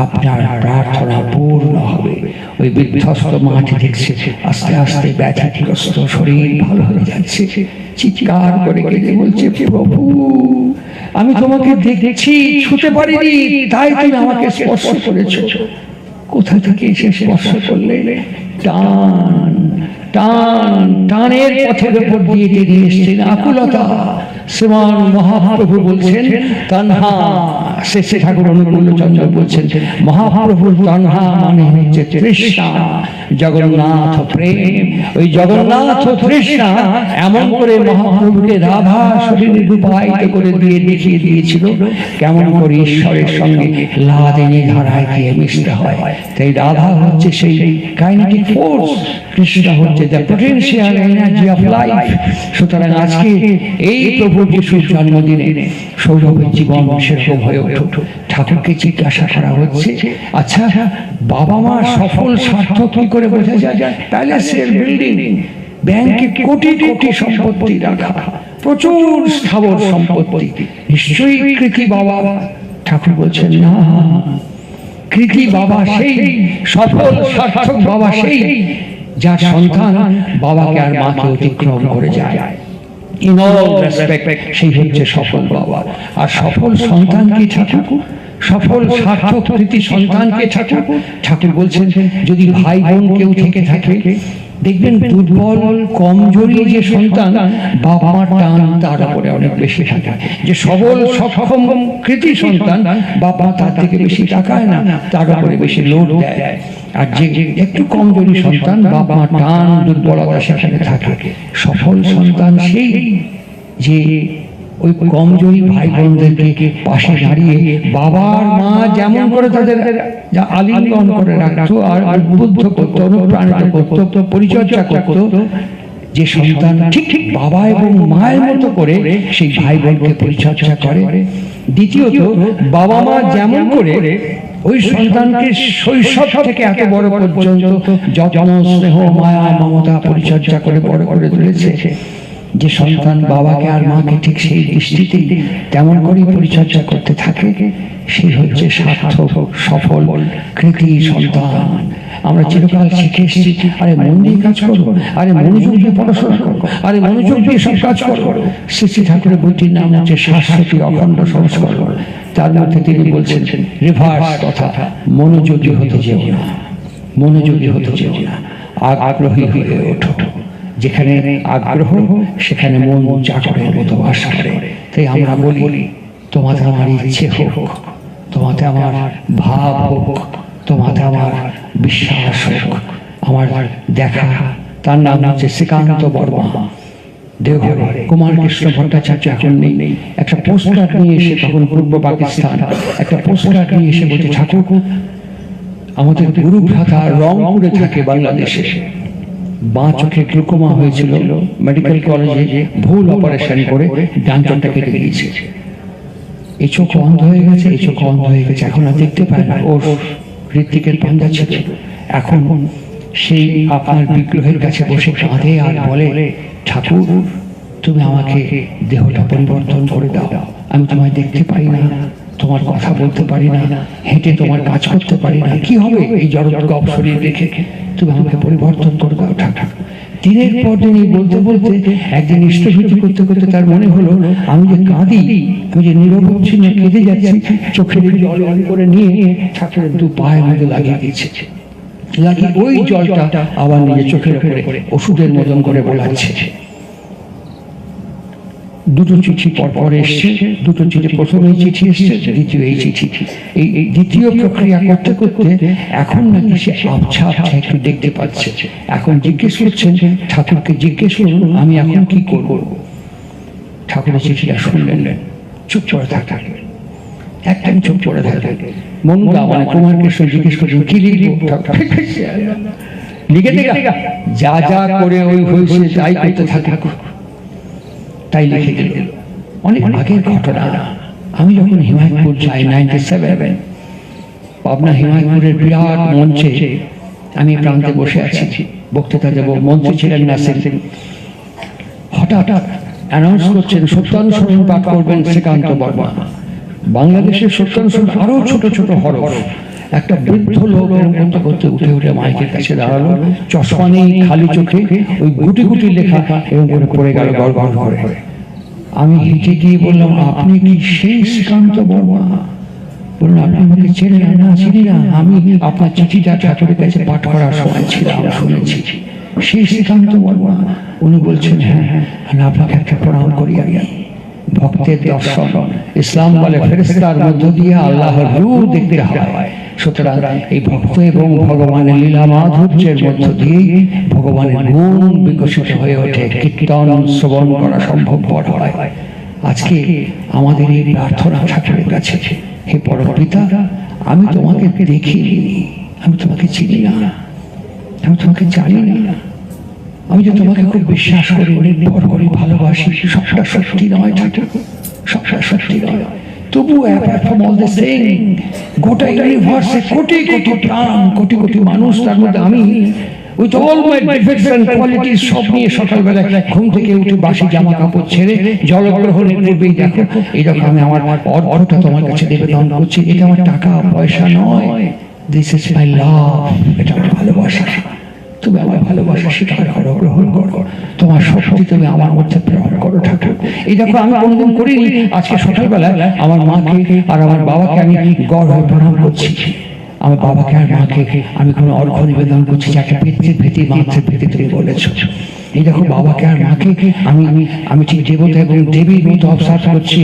আপনার প্রার্থনা পূর্ণ হবে। ওই বিধ্বস্ত মাটি দেখছে আস্তে আস্তে ব্যাধিগ্রস্ত শরীর ভালো হয়ে যাচ্ছে। চিৎকার করে কেঁদে বলছে, প্রভু, আমি তোমাকে দেখছি, ছুতে পারিনি, তাই তুমি আমাকে স্পর্শ করেছো। কোথা থেকে এসে স্পর্শ করলে? টান টান টানের পথের উপর দিয়ে টেনে এসছেন আকুলতা। শ্রীমান মহাপ্রভু বলছেন তন্হা। শেষে ঠাকুর অনুকূলচন্দ্র বলছেন, মহাপ্রভুর তন্হা মানে হচ্ছে তৃষ্ণা, জগন্নাথ প্রেম। ওই জগন্নাথ তৃষ্ণা এমন করে মহাপ্রভুকে রাধা শরীরে রূপায়িত করে দিয়ে দেখিয়ে দিয়েছিল কেমন করে ঈশ্বরের সঙ্গে লাদেনী ধারায় গিয়ে মিশতে হয়। তাই রাধা হচ্ছে সেই কাইনেটিক ফোর্স, কৃষ্ণ হচ্ছে the potential energy of life. সুতরাং আজকে এই প্রভু যিশুর জন্মদিনে সৌরভের জীবন সেরকম হয়ে উঠুক। ঠাকুরকে জিজ্ঞাসা করা হচ্ছে, আচ্ছা বাবা মা সফল সার্থক কি করে বোঝা যায়? প্যালেসের বিল্ডিং, ব্যাংকে কোটি কোটি সম্পত্তি রাখা, প্রচুর স্থাবর সম্পত্তি, নিশ্চয়ই কৃতি বাবা। ঠাকুর বলছেন, না, কৃতি বাবা সেই, সফল সার্থক বাবা সেই যার সন্তান বাবাকে আর মাকে অতিক্রম করে যায়। ইন অল রেসপেক্ট সেই হচ্ছে সফল বাবা। আর সফল সন্তানকে ঠাকুর, সফল সার্থক কৃতি সন্তানকে ঠাকুর। ঠাকুর বলছেন, যদি ভাই বোন কেউ থেকে থাকে, দেখবেন দুর্বল কমজোরি যে সন্তান, বাবা মার টান তার উপরে অনেক বেশি থাকে। যে সবল সক্ষম কৃতি সন্তান, বাবা তার থেকে বেশি তাকায় না, তার উপরে বেশি লোড দেয়। আর যে একটু কমজোরি সন্তান, বাবা মার টান দুর্বলতা সেখানে থাকে। সফল সন্তান সেই যে ওই কমজোরি ভাই বোনদেরকে পাশে দাঁড়িয়ে বাবার মা যেমন করে তাদের আলিঙ্গন করে রাখতো আর উদ্বুদ্ধ করতো, অনুপ্রাণিত করতো, পরিচর্যা করতো, যে সন্তান ঠিক ঠিক বাবা এবং মায়ের মতো করে সেই ভাই বোনকে পরিচর্যা করে। দ্বিতীয়ত, বাবা মা যেমন করে ওই সন্তানকে শৈশব থেকে এত বড় পর্যন্ত যত্ন, স্নেহ, মায়া, মমতা, পরিচর্যা করে বড় করে তুলেছে, যে সন্তান বাবাকে আর মাকে ঠিক সেই দৃষ্টিতে তেমন করে পরিচর্যা করতে থাকে, সেই হচ্ছে সার্থক সফল কৃতি সন্তান। আমরা চিরকাল শিখে এসেছি, আরে মন দিয়ে কাজ করবো, আরে মনোযোগ দিয়ে পড়াশোনা করবো, আরে মনোযোগ দিয়ে সব কাজ করবো। শ্রী ঠাকুরের বইটির নাম হচ্ছে শাশ্বতী অখণ্ড সংস্করণ। তার মধ্যে তিনি বলছেন রিভার্স কথা, মনোযোগী হতে যেও না, মনোযোগী হতে যেও না, আগ্রহী হয়ে ওঠো। যেখানে আগ্রহ সেখানে মন চাকরের মতো বাস করে। তাই আমরা বলি, তোমাতে আমার ইচ্ছে হোক, তোমাতে আমার ভাব হোক, তোমাতে আমার বিশ্বাস হোক। আমার দেখা, তার নাম হচ্ছে শ্রীকান্ত বর্মা। দেওঘরে কুমার কৃষ্ণ ভট্টাচার্য এখন নেই, একটা পোস্টকার্ড নিয়ে এসে, তখন পূর্ব পাকিস্তান, একটা পোস্টকার্ড নিয়ে এসে বলছে, ঠাকুর আমাদের গুরু ভ্রাতা রংপুরে থাকে বাংলাদেশে, বাঁ চোখে গ্লুকোমা হয়েছিল, মেডিকেল কলেজে ভুল অপারেশন করে ডান চোখটা কেটে দিয়েছে, এই চোখ অন্ধ হয়ে গেছে, এই চোখ অন্ধ হয়ে গেছে, এখন আর দেখতে পায় না। ওর হৃত্বিকের পাঞ্জা ছিল, এখন সেই আপনার বিগ্রহের কাছে বসে কাঁদে আর বলে, ঠাকুর তুমি আমাকে দেহটা পরিবর্তন করে দাও, আমি তোমায় দেখতে পারি না, তোমার কথা বলতে পারি না, হেঁটে তোমার কাজ করতে পারি না, কি হবে এই জড়গপ শরীর দেখে, তুমি আমাকে পরিবর্তন করে দাও ঠাকুর। দিনের পর দিন এই বলতে বলতে একদিন ইষ্টভীতি করতে করতে তার মনে হলো, আমি যে কাঁদি, আমি যে নিরবচ্ছিন্ন কেঁদে যাচ্ছি, চোখে জল অন করে নিয়ে ঠাকুরের দু পায়ের মধ্যে লাগিয়ে দিয়েছে, লাগিয়ে ওই জলটা আবার নিজের চোখের উপরে ওষুধের মতন করে বোলাচ্ছে। দুটো চিঠি পরপর এসছে, দুটো চিঠি, প্রথম এই চিঠি এসছে, দ্বিতীয় এই চিঠি। এই দ্বিতীয় প্রক্রিয়া করতে করতে এখন নাকি সে আবছা আবছা একটু দেখতে পাচ্ছে। এখন জিজ্ঞেস করছেন, ঠাকুরকে জিজ্ঞেস করুন আমি এখন কি করব। ঠাকুরের চিঠিটা শুনলেন, চুপ করে থাকলেন, একদম চুপ করে থাকলেন। মনগা মানে কুমার কৃষ্ণ জিজ্ঞেস করছেন, কি লিখব? লিখে দেখা যা যা করে ওই হয়েছে তাই করতে থাকুক, তাই লিখে দিল। অনেক আগের ঘটনা। আমি যখন হিমায়তপুর যাই 97, পাবনা হিমায়তপুরের বিরাট মঞ্চে আমি প্রান্তে বসে আছি, বক্তৃতা দেব, মন্ত্রী ছিলেন নাসির। হঠাৎ অ্যানাউন্স করছেন সত্যানুসরণ পাঠ করবেন শ্রীকান্ত বর্মা। বাংলাদেশের সত্যানুসরণ আরো ছোট ছোট হরফ। একটা বৃদ্ধ লোক এরকম করতে করতে উঠে উঠে মাইকের কাছে দাঁড়ালো, চশমা নেই, খালি চোখে, ওই গুটি গুটি লেখা এরকম করে পড়ে গেল গড় গড় করে। আমি হেঁটে গিয়ে বললাম, আপনি কি সেই শ্রীকান্ত বর্মা? বলুন, আপনি আমাকে চেনেন? না, চিনি না, আমি আপনার চিঠিটা ঠাকুরের কাছে পাঠ করার সময় ছিলাম, শুনেছি। সেই শ্রীকান্ত বর্মা? উনি বলছেন, হ্যাঁ হ্যাঁ, আপনাকে একটা প্রণাম করি। আমি ভক্তের দর্শন, ইসলাম বলে ফেরেশতার মধ্য দিয়ে আল্লাহর রূপ দেখতে হয়। সুতরাং এই ভক্ত এবং ভগবানের লীলা মাধুর্যের মধ্য দিয়েই ভগবানের গুণ বিকশিত হয়ে ওঠে, কীর্তন শ্রবণ করা সম্ভবপর হয়। আজকে আমাদের এই প্রার্থনা ঠাকুরের কাছে, হে পরম পিতা, আমি তোমাকে দেখিনি, আমি তোমাকে চিনি না, আমি তোমাকে জানি না, আমি যে তোমাকে খুব বিশ্বাস করি, নির্ভর করি, ভালোবাসি, সবটা সত্যি নয় ঠাকুর, সবটা সত্যি নয়। তবু গোটা ইউনিভার্সে কোটি কোটি প্রাণ, কোটি কোটি মানুষ, তার মধ্যে আমি with all my defects and qualities সব নিয়ে সকালবেলা ঘুম থেকে উঠে বাসি জামা কাপড় ছেড়ে জলগ্রহণের পূর্বেই দেখো, এই দেখো আমি আমার অর্ধটা তোমার কাছে নিবেদন করছি। এটা আমার টাকা পয়সা নয়, দিস ইজ মাই লাভ, এটা আমার ভালোবাসা। তুমি আমার ভালোবাসা স্বীকার করো, গ্রহণ করো, তোমার শক্তি তুমি আমার মধ্যে প্রেরণ করো ঠাকুর। এই দেখো আমি কোনোদিন করিনি, আজকে সকালবেলা আমার মাকে আর আমার বাবাকে আমি গড় হয়ে প্রণাম করছি। আমার বাবাকে আর মাকে আমি কোনো অর্ঘ্য নিবেদন করছি, যাকে পিতৃর ভীতি মাতৃর ভীতি তুমি বলেছ। এই দেখো বাবাকে আর মাকে আমি ঠিক দেবতা এবং দেবীর মতো অবসাদ করছি,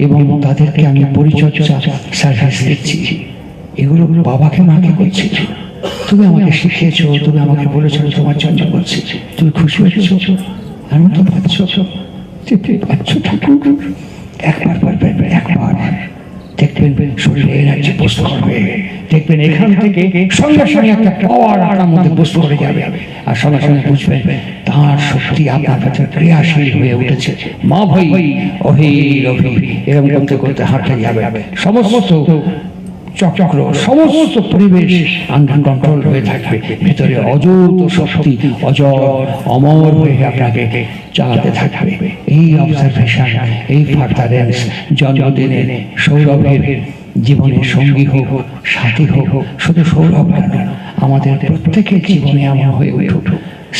এবং তাদেরকে আমি পরিচর্যা সার্ভিস দিচ্ছি। এগুলো বাবাকে মাকে করছি। তুমি আমাকে শিখিয়েছো, তুমি আমাকে বলেছো তোমার জন্য বলছি। তুমি খুশি হয়েছো, আনন্দ পাচ্ছ, পাচ্ছ ঠাকুর। একবার বলবেন, একবার দেখবেন শরীরে এনার্জি বুস্ট করবে, দেখবেন এখান থেকে সঙ্গে সঙ্গে একটা পাওয়ার আপনার মধ্যে বুস্ট করে যাবে, আর সঙ্গে সঙ্গে বুঝবেন তার শক্তি আপনার কাছে ক্রিয়াশীল হয়ে উঠেছে। মা ভাই অহি অহি এরকম করতে করতে হাঁটতে যাবে, সমস্ত চক্র সমস্ত পরিবেশ আন্ডার কন্ট্রোল হয়ে থাকবে, ভেতরে অযুত শক্তি অজর অমর হয়ে আপনাকে চালাতে থাকবে। এই অবজারভেশন, এই ফার্দারেন্স জন্মদিনে সৌরভের জীবনের সঙ্গী হোক, সাথী হোক, শুধু সৌরভ কেন, আমাদের প্রত্যেকের জীবনে এমন হয়ে উঠুক।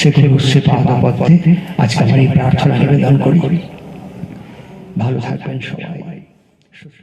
সেগুলো সে পাদপদ্মে আজকে আমার এই প্রার্থনা নিবেদন করি। ভালো থাকবেন সবাই, সুস্থ